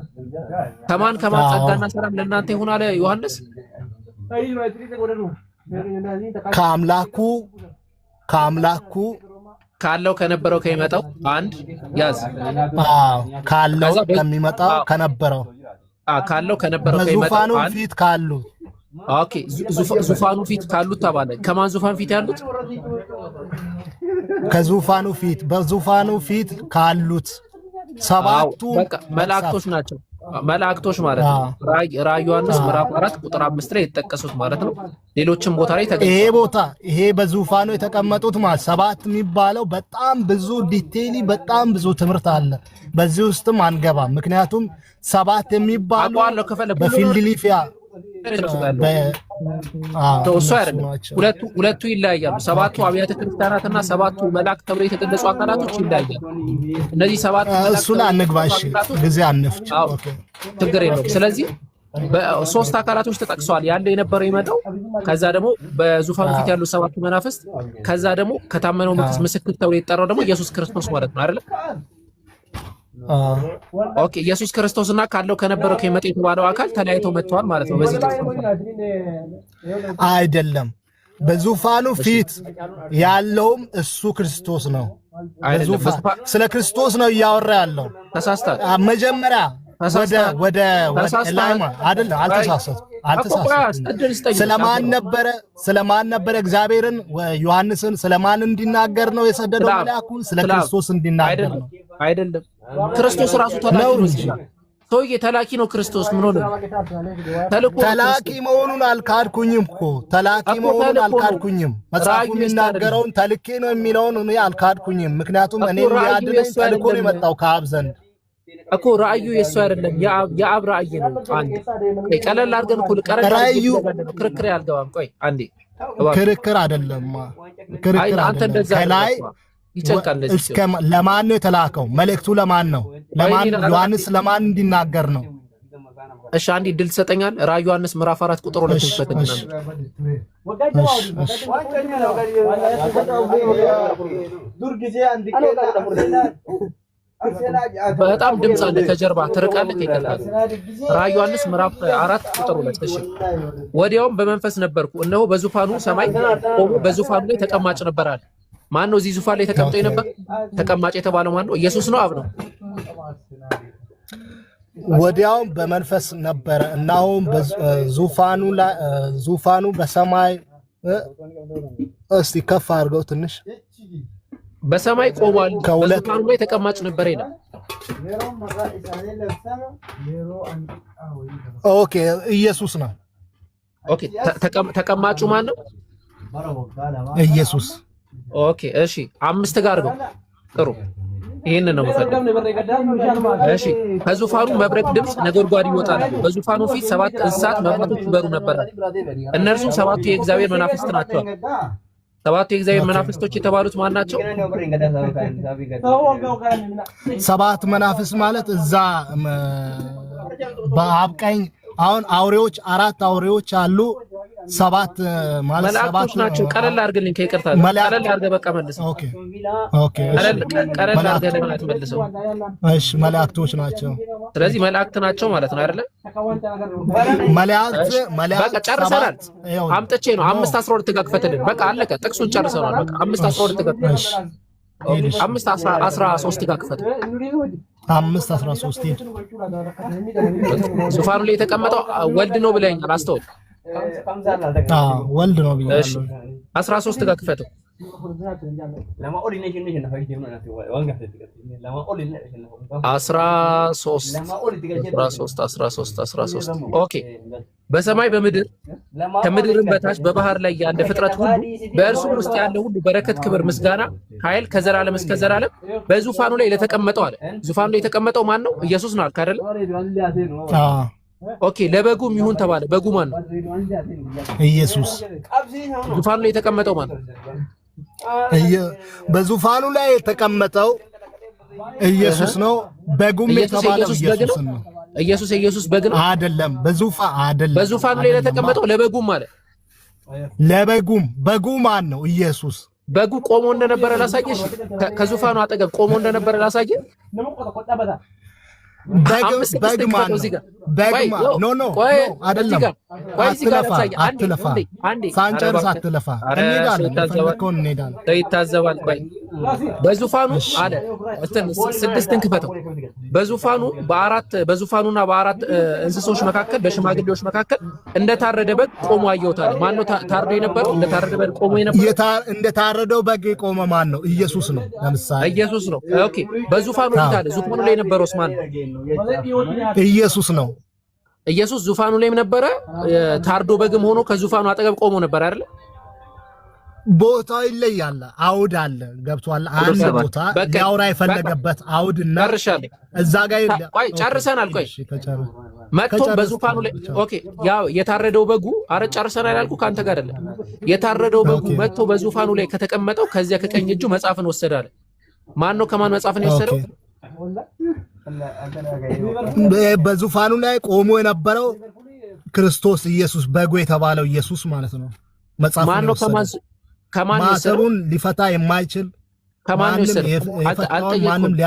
ከማን ጸጋና ሰላም ለእናንተ ይሁን አለ ዮሐንስ? ከአምላኩ ካለው ከነበረው ከሚመጣው አንድ ያዝ። ካለው ከሚመጣው ከነበረው ካለው ከነበረው ከሚመጣው በዙፋኑ ፊት ካሉ። ኦኬ ዙፋኑ ፊት ካሉት ተባለ። ከማን ዙፋን ፊት ያሉት? በዙፋኑ ፊት ካሉት ሰባቱ መላእክቶች ናቸው። መላእክቶች ማለት ነው። ራዕይ ዮሐንስ ምዕራፍ 4 ቁጥር 5 ላይ የተጠቀሱት ማለት ነው። ሌሎችም ቦታ ላይ ይሄ በዙፋኑ የተቀመጡት ማለት ሰባት የሚባለው በጣም ብዙ ዲቴይሊ በጣም ብዙ ትምህርት አለ። በዚህ ውስጥም አንገባም። ምክንያቱም ሰባት የሚባሉ በፊልዲልፊያ እሱ አይደለም። ሁለቱ ይለያያሉ። ሰባቱ አብያተ ክርስቲያናትና ሰባቱ መላእክት ተብለው የተገለጹ አካላቶች ይለያያሉ። እነዚህ ሰባት እሱን አንግባሽ ጊዜ አንፍጭ። ችግር የለውም። ስለዚህ በሶስት አካላቶች ተጠቅሰዋል። ያለው የነበረው ይመጣው፣ ከዛ ደግሞ በዙፋኑ ፊት ያሉ ሰባቱ መናፍስት፣ ከዛ ደግሞ ከታመነው ምስክር ተብሎ የተጠራው ደግሞ ኢየሱስ ክርስቶስ ማለት ነው አይደል? ኦኬ ኢየሱስ ክርስቶስና ካለው ከነበረው ከመጣው የተባለው አካል ተለያይተው መጥተዋል ማለት ነው። በዚህ ጥቅስ አይደለም። በዙፋኑ ፊት ያለውም እሱ ክርስቶስ ነው። ስለ ክርስቶስ ነው እያወራ ያለው። ተሳስተሃል። መጀመሪያ ወደ ላይማ አይደለም። አልተሳሳትም። ስለማን ነበረ እግዚአብሔርን ዮሐንስን ስለማን እንዲናገር ነው የሰደደው? መልአኩን ስለ ክርስቶስ እንዲናገር ነው። አይደለም ክርስቶስ ራሱ ተላኪ ነው። ሰውዬ ተላኪ ነው ክርስቶስ። ምን ሆነ? ተላኪ መሆኑን አልካድኩኝም እኮ መጽሐፉ የሚናገረውን ተልኬ ነው የሚለውን እኔ አልካድኩኝም። ምክንያቱም እኔ ሊያድነኝ ተልኮ ነው የመጣው ከአብ ዘንድ እኮ። ራእዩ የሱ አይደለም የአብ ራእይ ነው። አንዴ ቀለል አድርገን እኮ ራእዩ ክርክር ያልገባም። ቆይ አንዴ ክርክር አይደለም ከላይ ይጨንቃል። ለማን ነው የተላከው? መልእክቱ ለማን ነው? ዮሐንስ ለማን እንዲናገር ነው? እሺ አንዴ ድል ትሰጠኛል? ራዕይ ዮሐንስ ምዕራፍ 4 ቁጥር 2 ተፈተኛል። በጣም ድምጽ አለ ከጀርባ ትርቃለህ። ይቀጥላል። ራዕይ ዮሐንስ ምዕራፍ 4 ቁጥር 2 እሺ። ወዲያውም በመንፈስ ነበርኩ፣ እነሆ በዙፋኑ ሰማይ ቆሞ በዙፋኑ ላይ ተቀማጭ ነበር አለ። ማን ነው እዚህ ዙፋን ላይ ተቀምጦ የነበር? ተቀማጭ የተባለው ማን ነው? ኢየሱስ ነው? አብ ነው? ወዲያውም በመንፈስ ነበረ፣ እናሁም ዙፋኑ በሰማይ እስቲ ከፍ አድርገው ትንሽ በሰማይ ቆሟል፣ በዙፋኑ ላይ ተቀማጭ ነበር ይላል። ኦኬ ኢየሱስ ነው። ኦኬ ተቀማጩ ማን ነው? ኢየሱስ። ኦኬ እሺ፣ 5 ጋር አድርገው። ጥሩ ይሄንን ነው የምፈልገው። እሺ ከዙፋኑ መብረቅ ድምፅ ነጎድጓድ ይወጣል። በዙፋኑ ፊት 7 እንስሳት መብራቶች ይበሩ ነበር። እነርሱም 7ቱ የእግዚአብሔር መናፍስት ናቸው። 7ቱ የእግዚአብሔር መናፍስቶች የተባሉት ማን ናቸው? 7 መናፍስት ማለት እዛ በአብ ቀኝ አሁን አውሬዎች 4 አውሬዎች አሉ። 7 ማለት 7 ናቸው። ቀለል አድርግልኝ ከይቅርታ ቀለል አድርገህ በቃ መልሰው። ኦኬ ኦኬ ቀለል አድርገህ ለማለት መልሰው። እሺ መላእክቶች ናቸው። ስለዚህ መላእክት ናቸው ማለት ነው አይደለ? መላእክት በቃ ጨርሰናል። አምጥቼ ነው 5:12 ጋር ክፈትልን። በቃ አለቀ። ጥቅሱን ጨርሰናል። በቃ 5:12 ጋር 5:13 ጋር ክፈት። 5:13 ዙፋኑ ላይ የተቀመጠው ወልድ ነው ብለኛል። አስተውል። ወልድ ነው ብያለሁ። 13 ጋር ክፈተው። 13 ኦኬ። በሰማይ በምድር ከምድርም በታች በባህር ላይ ያለ ፍጥረት ሁሉ በእርሱ ውስጥ ያለ ሁሉ በረከት፣ ክብር፣ ምስጋና፣ ኃይል ከዘላለም እስከ ዘላለም በዙፋኑ ላይ ለተቀመጠው አለ። ዙፋኑ ላይ የተቀመጠው ማን ነው? ኢየሱስ ነው አልክ አይደል? ኦኬ ለበጉም ይሁን ተባለ። በጉ ማን ነው? ኢየሱስ። ዙፋኑ ላይ የተቀመጠው ማን ነው? በዙፋኑ ላይ የተቀመጠው ኢየሱስ ነው። በጉም የተባለው ኢየሱስ ነው። ኢየሱስ በግ ነው አይደለም? አይደለም። በዙፋኑ ላይ ለተቀመጠው ለበጉም ማለት ለበጉም በጉ ማን ነው? ኢየሱስ። በጉ ቆሞ እንደነበረ ላሳየሽ። ከዙፋኑ አጠገብ ቆሞ እንደነበረ ላሳየሽ። በግ ማን ነው? ኖ አይደለም። አትለፋ ሳንጨርስ አትለፋ። እንሄዳለን። ይታዘባል። ቆይ በዙፋኑ አለ 6 ክፈተው። በዙፋኑና በአራት እንስሶች መካከል በሽማግሌዎች መካከል እንደታረደ በግ ቆሞ አየሁት አለ። ማን ነው ታርዶ የነበረው? እንደታረደ በግ ቆሞ የነበረው እንደታረደው በግ ቆመ ማን ነው? ኢየሱስ ነው። ለምሳሌ ኢየሱስ ነው። ኦኬ በዙፋኑ ፊት አለ። ዙፋኑ ላይ የነበረውስ ማን ነው? ኢየሱስ ነው። ኢየሱስ ዙፋኑ ላይም ነበረ። ታርዶ በግም ሆኖ ከዙፋኑ አጠገብ ቆሞ ነበር አይደል? ቦታው ይለያል። አውድ አለ። ገብቷል። አንድ ቦታ ያውራ የፈለገበት አውድና እዛ ጋር ቆይ ጨርሰናል። ቆይ መጥቶ በዙፋኑ ላይ ኦኬ። ያው የታረደው በጉ አረ ጨርሰናል ያልኩ ካንተ ጋር አይደለም። የታረደው በጉ መጥቶ በዙፋኑ ላይ ከተቀመጠው ከዚያ ከቀኝ እጁ መጽሐፍን ወሰዳለ። ማን ነው ከማን መጽሐፍን የወሰደው? በዙፋኑ ላይ ቆሞ የነበረው ክርስቶስ ኢየሱስ በጉ የተባለው ኢየሱስ ማለት ነው። መጽሐፍ ማን ነው ከማን ማሰሩን ሊፈታ የማይችል ከማን ነው የወሰደው?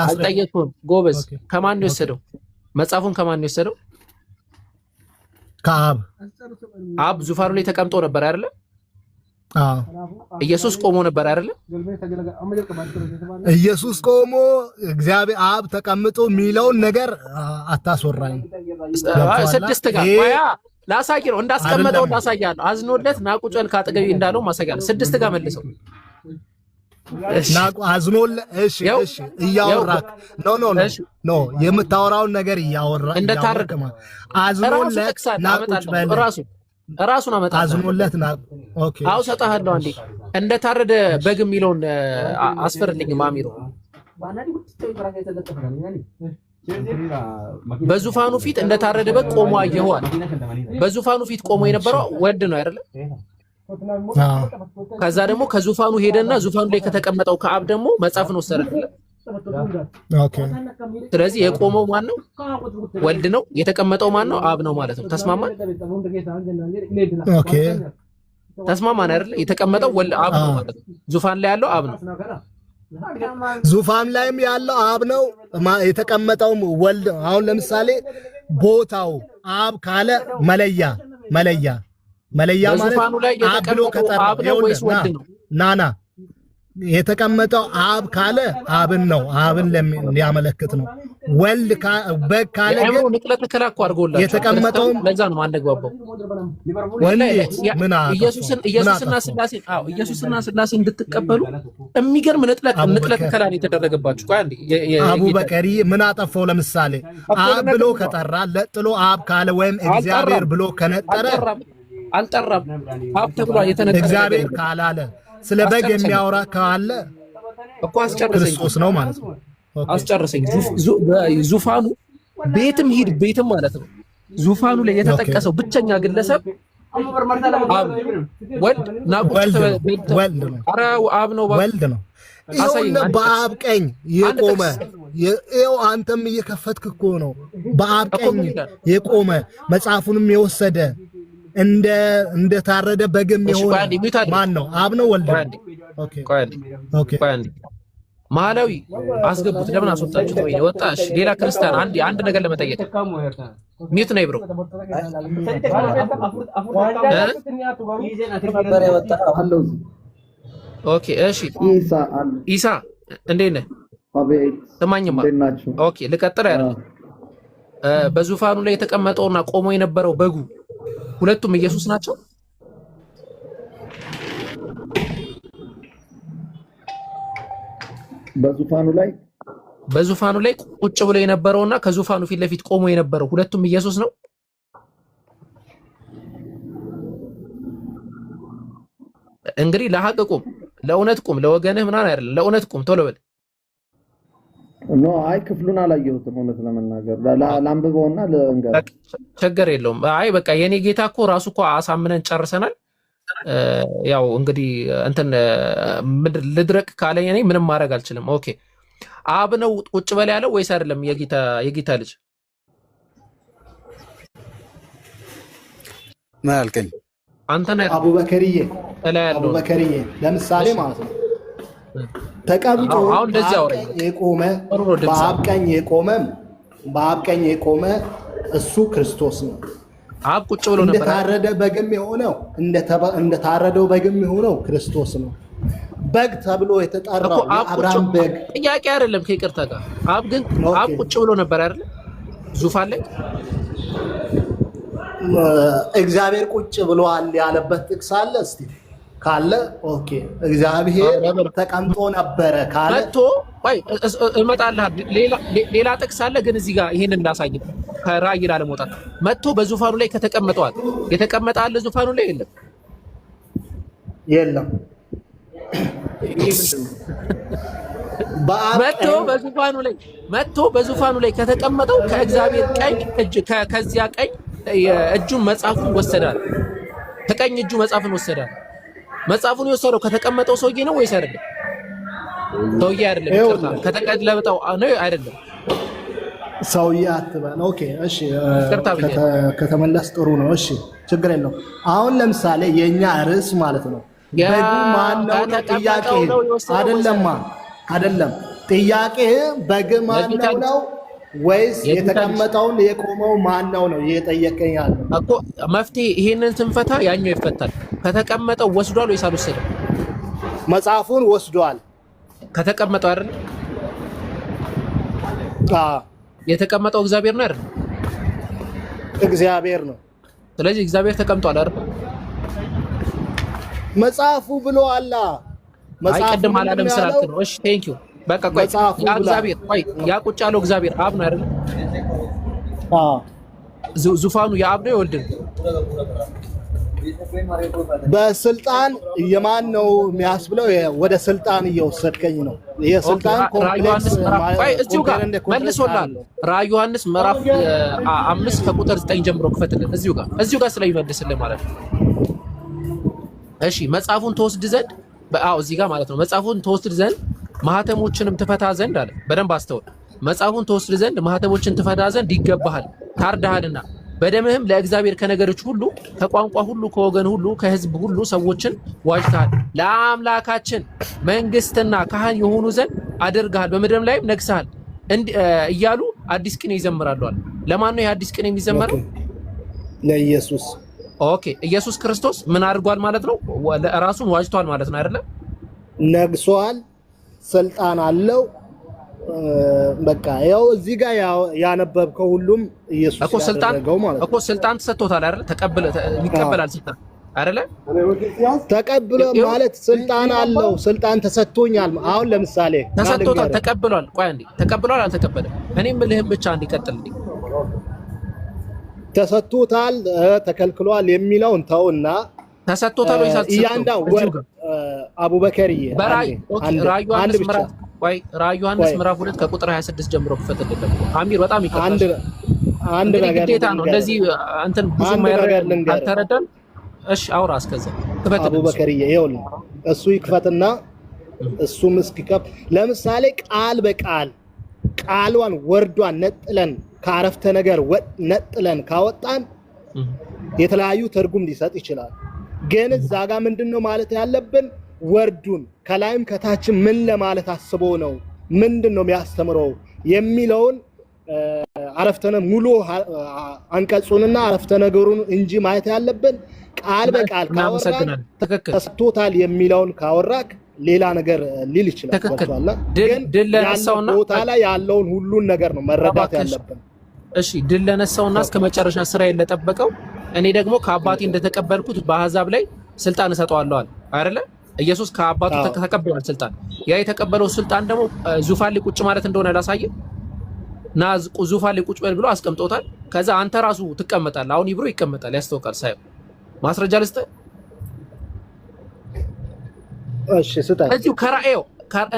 አልጠየቅኩም ጎበዝ። ከማን ነው የወሰደው? መጽሐፉን ከማን ነው የወሰደው? ከአብ። አብ ዙፋኑ ላይ ተቀምጦ ነበር አይደለ? ኢየሱስ ቆሞ ነበር አይደለ? ኢየሱስ ቆሞ እግዚአብሔር አብ ተቀምጦ የሚለውን ነገር አታስወራኝ። 6 ጋር ቆያ ላሳይ ነው እንዳስቀመጠው እንዳሳያለሁ። አዝኖለት ናቁጨል ካጠገቢ እንዳለው ማሳያለሁ። 6 ጋር መልሰው ናቁ አዝኖለት። እሺ እያወራክ ኖ የምታወራውን ነገር እያወራክ እንደታረደ አዝኖለት ናቁጭ በል ራሱን አመጣ አዝኖለት ና ኦኬ አው ሰጣሃለሁ። አንዴ እንደታረደ በግ የሚለውን አስፈርልኝ ማሚሮ። በዙፋኑ ፊት እንደታረደ በግ ቆሞ አየኋል። በዙፋኑ ፊት ቆሞ የነበረው ወልድ ነው አይደለ? ከዛ ደግሞ ከዙፋኑ ሄደና ዙፋኑ ላይ ከተቀመጠው ከአብ ደግሞ መጽሐፍን ወሰደ አይደለ? ኦኬ ስለዚህ የቆመው ማን ነው? ወልድ ነው። የተቀመጠው ማን ነው? አብ ነው ማለት ነው። ተስማማን? ኦኬ ተስማማን አይደል? የተቀመጠው ወልድ አብ ነው ማለት ነው። ዙፋን ላይ ያለው አብ ነው። ዙፋን ላይም ያለው አብ ነው። የተቀመጠውም ወልድ። አሁን ለምሳሌ ቦታው አብ ካለ መለያ ማለት ዙፋኑ ላይ የተቀመጠው አብ ነው ወይስ ወልድ ነው? ናና የተቀመጠው አብ ካለ አብን ነው። አብን ሊያመለክት ነው። ወልድ በግ ካለ ግን ንቅለ ተከላ እኮ አድርጎላቸው የተቀመጠው ለዛ ነው ማንግባባው። ኢየሱስና ስላሴ እንድትቀበሉ የሚገርም ንቅለ ተከላ ነው የተደረገባችሁ። ቆይ አንዴ አቡበከሪ ምን አጠፋው? ለምሳሌ አብ ብሎ ከጠራ ለጥሎ አብ ካለ ወይም እግዚአብሔር ብሎ ከነጠረ አልጠራም። አብ ተብሏል የተነጠረ እግዚአብሔር ካላለ ስለ በግ የሚያወራ ካለ እኮ አስጨርሰኝ ክርስቶስ ነው ማለት ነው። አስጨርሰኝ። ዙፋኑ ቤትም ሂድ ቤትም ማለት ነው። ዙፋኑ ላይ የተጠቀሰው ብቸኛ ግለሰብ ወልድ ነው። ይኸውልህ በአብ ቀኝ የቆመ ይኸው አንተም እየከፈትክ እኮ ነው። በአብ ቀኝ የቆመ መጽሐፉንም የወሰደ እንደ ታረደ በግም የሆነ ማን ነው? አብ ነው ወልድ ነው? ኦኬ ማህላዊ አስገቡት። ለምን አስወጣችሁት? ወይ ወጣሽ? ሌላ ክርስቲያን አንድ ነገር ለመጠየቅ ሚት ነው ብሮ ኦኬ እሺ። ኢሳ እንዴት ነህ? ስማኝማ ኦኬ ልቀጥል አይደል? በዙፋኑ ላይ የተቀመጠውና ቆሞ የነበረው በጉ ሁለቱም ኢየሱስ ናቸው? በዙፋኑ ላይ ቁጭ ብሎ የነበረውና ከዙፋኑ ፊት ለፊት ቆሞ የነበረው ሁለቱም ኢየሱስ ነው? እንግዲህ ለሐቅ ቁም፣ ለእውነት ቁም፣ ለወገንህ ምናምን አይደለም፣ ለእውነት ቁም። ቶሎ በል። አይ ክፍሉን አላየሁትም እውነት ለመናገር ላንብበውና ለእንገር ችግር የለውም። አይ በቃ የኔ ጌታ እኮ ራሱ እኮ አሳምነን ጨርሰናል። ያው እንግዲህ እንትን ልድረቅ ካለኝ እኔ ምንም ማድረግ አልችልም። ኦኬ አብ ነው ቁጭ በል ያለው ወይስ አይደለም? የጌታ ልጅ ምን አልከኝ? አንተ ነህ አቡበከርዬ ለምሳሌ ማለት ነው ተቀምጦ የቆመ በአብ ቀኝ የቆመ እሱ ክርስቶስ ነው። አብ ቁጭ ብሎ ነበር። እንደታረደው በግም የሆነው ክርስቶስ ነው። በግ ተብሎ የተጠራው የአብርሃም በግ ጥያቄ አይደለም። ከይቅርታ ጋር አብ ቁጭ ብሎ ነበር አይደል? ዙፋን ላይ እግዚአብሔር ቁጭ ብሏል ያለበት ጥቅስ አለ? እስቲ ካለ ኦኬ። እግዚአብሔር ተቀምጦ ነበረ ካለ መጥቶ እመጣልሃለሁ። ሌላ ጥቅስ አለ ግን እዚህ ጋር ይሄን እንዳሳይ ከራእይ ላለመውጣት መጥቶ በዙፋኑ ላይ ከተቀመጠዋል የተቀመጠ አለ ዙፋኑ ላይ የለም። መጥቶ በዙፋኑ ላይ ከተቀመጠው ከእግዚአብሔር ቀኝ እጅ ከዚያ ቀኝ እጁን መጽሐፉን ወሰዳል። ከቀኝ እጁ መጽሐፉን ወሰዳል። መጽሐፉን የወሰደው ከተቀመጠው ሰውዬ ነው ወይስ አይደለም? ሰውዬ አይደለም። ከተቀመጠው ነው አይደለም? ሰውዬ አትበል። ኦኬ እሺ፣ ከተመለስ ጥሩ ነው። እሺ ችግር የለውም። አሁን ለምሳሌ የኛ ርዕስ ማለት ነው በጉ ማን ነው? ጥያቄ አይደለም። ጥያቄ በግ ማን ነው ወይስ የተቀመጠውን የቆመው ማን ነው እየጠየቀኝ ያለው እኮ። መፍትሄ ይሄንን ስንፈታ ያኛው ይፈታል። ከተቀመጠው ወስዷል ወይስ አልወሰደም? መጽሐፉን ወስዷል። ከተቀመጠው አይደል? የተቀመጠው እግዚአብሔር ነው አይደል? እግዚአብሔር ነው። ስለዚህ እግዚአብሔር ተቀምጧል አይደል? መጽሐፉ ብሎ አላ አይቀድም አላለም ስላልክ ነው። እሺ ቴንክ ዩ በቃ ቆይ ያ እግዚአብሔር ቆይ ያ ቁጭ ያለው እግዚአብሔር አብ ነው አይደል? ዙፋኑ የአብ ነው የወልድ ነው? በስልጣን የማን ነው የሚያስብለው? ወደ ስልጣን እየወሰድከኝ ነው። የስልጣን ኮምፕሌክስ እዚሁ ጋር መልሶላል። ራዕይ ዮሐንስ ምዕራፍ 5 ከቁጥር 9 ጀምሮ ክፈትልን። እዚሁ ጋር ስለሚመልስልን ማለት ነው። እሺ መጽሐፉን ተወስድ ዘንድ እዚህ ጋር ማለት ነው። መጽሐፉን ተወስድ ዘንድ ማህተሞችንም ትፈታ ዘንድ አለ። በደንብ አስተውል። መጽሐፉን ተወስድ ዘንድ ማህተሞችን ትፈታ ዘንድ ይገባሃል፣ ታርዳሃልና በደምህም ለእግዚአብሔር ከነገሮች ሁሉ ከቋንቋ ሁሉ ከወገን ሁሉ ከህዝብ ሁሉ ሰዎችን ዋጅተሃል። ለአምላካችን መንግስትና ካህን የሆኑ ዘንድ አድርገሃል፣ በምድርም ላይም ነግሰሃል እያሉ አዲስ ቅኔ ይዘምራሉ አለ። ለማን ነው የአዲስ ቅኔ የሚዘመረው? ለኢየሱስ። ኦኬ ኢየሱስ ክርስቶስ ምን አድርጓል ማለት ነው? ራሱን ዋጅቷል ማለት ነው አይደለ? ነግሷል፣ ስልጣን አለው። በቃ ያው እዚህ ጋር ያነበብከው ሁሉም ኢየሱስ ያደረገው ማለት እኮ ስልጣን ተሰጥቶታል አይደል? ይቀበላል ስልጣን አይደለ? ተቀብሎ ማለት ስልጣን አለው። ስልጣን ተሰጥቶኛል። አሁን ለምሳሌ ተሰጥቶታል፣ ተቀብሏል። ቆይ አንዴ ተቀብሏል አልተቀበለም? እኔም ልህም ብቻ እንዲቀጥልልኝ ተሰጥቶታል ተከልክሏል የሚለውን ተውና ተሰጥቶታል ወይ ሳትሰጥቶ እያንዳንዱ አቡበከርዬ ራዕይ ዮሐንስ ምዕራፍ 2 ከቁጥር 26 ጀምሮ ክፈትልኝ። አሚር በጣም ይቀጥላል። አንድ ነገር ግዴታ ነው እንደዚህ አንተን ብዙ ማይረዳል አልተረዳም። እሺ አውራ እስከዛ ክፈትልኝ። አቡበከርዬ ይኸውልህ እሱ ይክፈትና እሱም እስኪከፍ ለምሳሌ ቃል በቃል ቃሏን ወርዷን ነጥለን ከአረፍተ ነገር ነጥለን ካወጣን የተለያዩ ትርጉም ሊሰጥ ይችላል። ግን እዛ ጋር ምንድነው ማለት ያለብን ወርዱን ከላይም ከታችም ምን ለማለት አስቦ ነው ምንድነው የሚያስተምረው የሚለውን አረፍተነ ሙሉ አንቀጹንና አረፍተ ነገሩን እንጂ ማየት ያለብን ቃል በቃል ካወራን ተሰጥቶታል የሚለውን ካወራክ ሌላ ነገር ሊል ይችላል። ግን ድል ለነሳውና ቦታ ላይ ያለውን ሁሉን ነገር ነው መረዳት ያለብን። እሺ ድል ለነሳውና እስከ መጨረሻ ስራዬን ለጠበቀው እኔ ደግሞ ከአባቴ እንደተቀበልኩት በአሕዛብ ላይ ስልጣን እሰጠዋለሁ አይደለ? ኢየሱስ ከአባቱ ተቀብሏል ስልጣን። ያ የተቀበለው ስልጣን ደግሞ ዙፋን ላይ ቁጭ ማለት እንደሆነ ላሳየ እና ዙፋን ላይ ቁጭ በል ብሎ አስቀምጦታል። ከዛ አንተ ራሱ ትቀመጣለህ። አሁን ይብሮ ይቀመጣል ያስተውቃል። ሳይው ማስረጃ ልስጥህ። እሺ ስጠኝ። እዚሁ ከራእዩ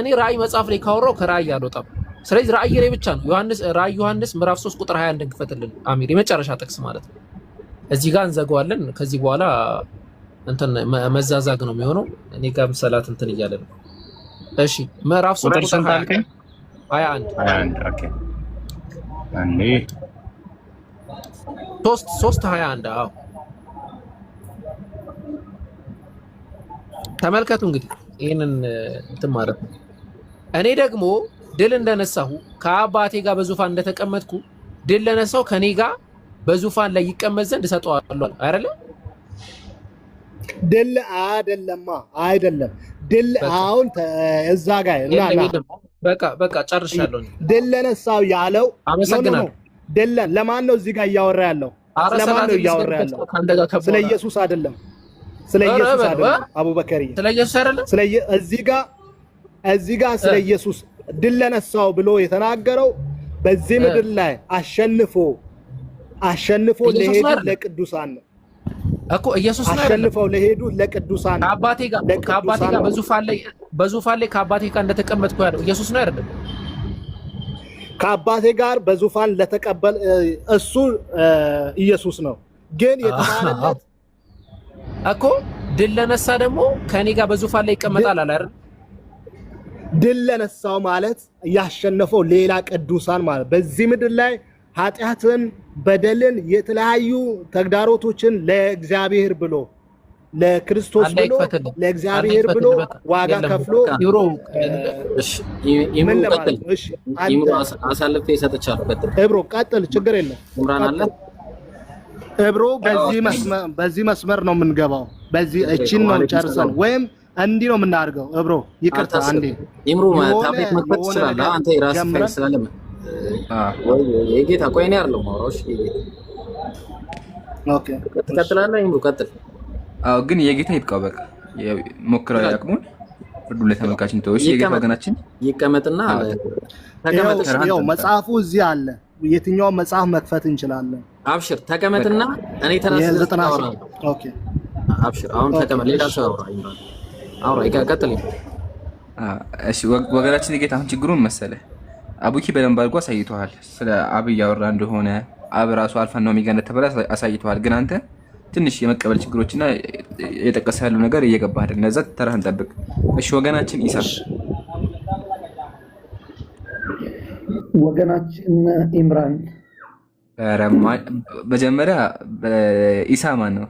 እኔ ራእይ መጽሐፍ ላይ ካወራው ከራእይ አልወጣም። ስለዚህ ራእይ ላይ ብቻ ነው ራእይ ዮሐንስ ምዕራፍ 3 ቁጥር 21 እንክፈትልን አሚር፣ የመጨረሻ ጥቅስ ማለት ነው። እዚህ ጋር እንዘጋዋለን። ከዚህ በኋላ እንትን መዛዛግ ነው የሚሆነው። እኔ ጋርም ሰላት እንትን እያለ ነው። እሺ ምዕራፍ 3 ቁጥር 21 ኦኬ አንዴ 3:21 አዎ ተመልከቱ እንግዲህ ይሄንን እንትን ማለት ነው። እኔ ደግሞ ድል እንደነሳሁ ከአባቴ ጋር በዙፋን እንደተቀመጥኩ ድል ለነሳው ከኔ ጋር በዙፋን ላይ ይቀመጥ ዘንድ እሰጠዋለሁ አይደለ? ድል አይደለም ድል አሁን እዛ ጋር በቃ ጨርሻለሁ። ድል ለነሳው ያለው አመሰግናለሁ። ድል ለማን ነው እዚህ ጋር እያወራ ያለው? ስለማን ነው እያወራ ያለው? ስለ ኢየሱስ አይደለም። ስለ ኢየሱስ አይደለም አቡበከር፣ ስለ ኢየሱስ አይደለም። እዚህ ጋር ስለ ኢየሱስ ድል ለነሳው ብሎ የተናገረው በዚህ ምድር ላይ አሸንፎ ለሄዱ ለቅዱሳን ነው እኮ ኢየሱስ ነው። አሸንፈው ለሄዱ ለቅዱሳን ነው። ከአባቴ ጋር በዙፋን ላይ ከአባቴ ጋር እንደተቀመጥኩ ያለው ኢየሱስ ነው አይደለም? ከአባቴ ጋር በዙፋን ለተቀበል እሱ ኢየሱስ ነው። ግን የተባለለት እኮ ድል ለነሳ ደግሞ ከኔ ጋር በዙፋን ላይ ይቀመጣል አለ አይደል? ድል ለነሳው ማለት ያሸነፈው ሌላ ቅዱሳን ማለት በዚህ ምድር ላይ ኃጢአትን፣ በደልን፣ የተለያዩ ተግዳሮቶችን ለእግዚአብሔር ብሎ ለክርስቶስ ብሎ ለእግዚአብሔር ብሎ ዋጋ ከፍሎ አሳልፌ ሰጥቻለሁ። እብሮ ቀጥል፣ ችግር የለም እብሮ። በዚህ መስመር ነው የምንገባው። በዚህ እቺን ነው ጨርሰን ወይም እንዲህ ነው የምናደርገው። እብሮ ይቅርታ አንዴ ይምሩ ታብሌት መክፈት ትችላለህ አንተ የራስህ ፋይል ስላለ የጌታ ቆይ ነው ያለው ማውራሽ የጌታ ኦኬ ትቀጥላለህ። ይምሩ ቀጥል። አዎ ግን የጌታ ይብቃው በቃ ሞክረው ያቅሙን ፍርዱ ለተመልካችን ተወሽ። የጌታ ወገናችን ይቀመጥና ያው መጽሐፉ እዚህ አለ። የትኛውን መጽሐፍ መክፈት እንችላለን። አብሽር ተቀመጥና እኔ ተናስተ ኦኬ አብሽር አሁን ተቀመጥ። ሌላ ሰው አውራ ይቀጥል። እሺ ወገናችን የጌታ አሁን ችግሩን መሰለ አቡኪ በደንብ አድርጎ አሳይቷል። ስለ አብ ያወራ እንደሆነ አብ ራሱ አልፋና ኦሜጋ እንደተባለ አሳይቷል። ግን አንተ ትንሽ የመቀበል ችግሮችና የጠቀሰ ያለው ነገር እየገባህ አይደል? እነዛ ተራህን ጠብቅ። እሺ ወገናችን ኢሳ ወገናችን ኢምራን መጀመሪያ ኢሳ ማን ነው?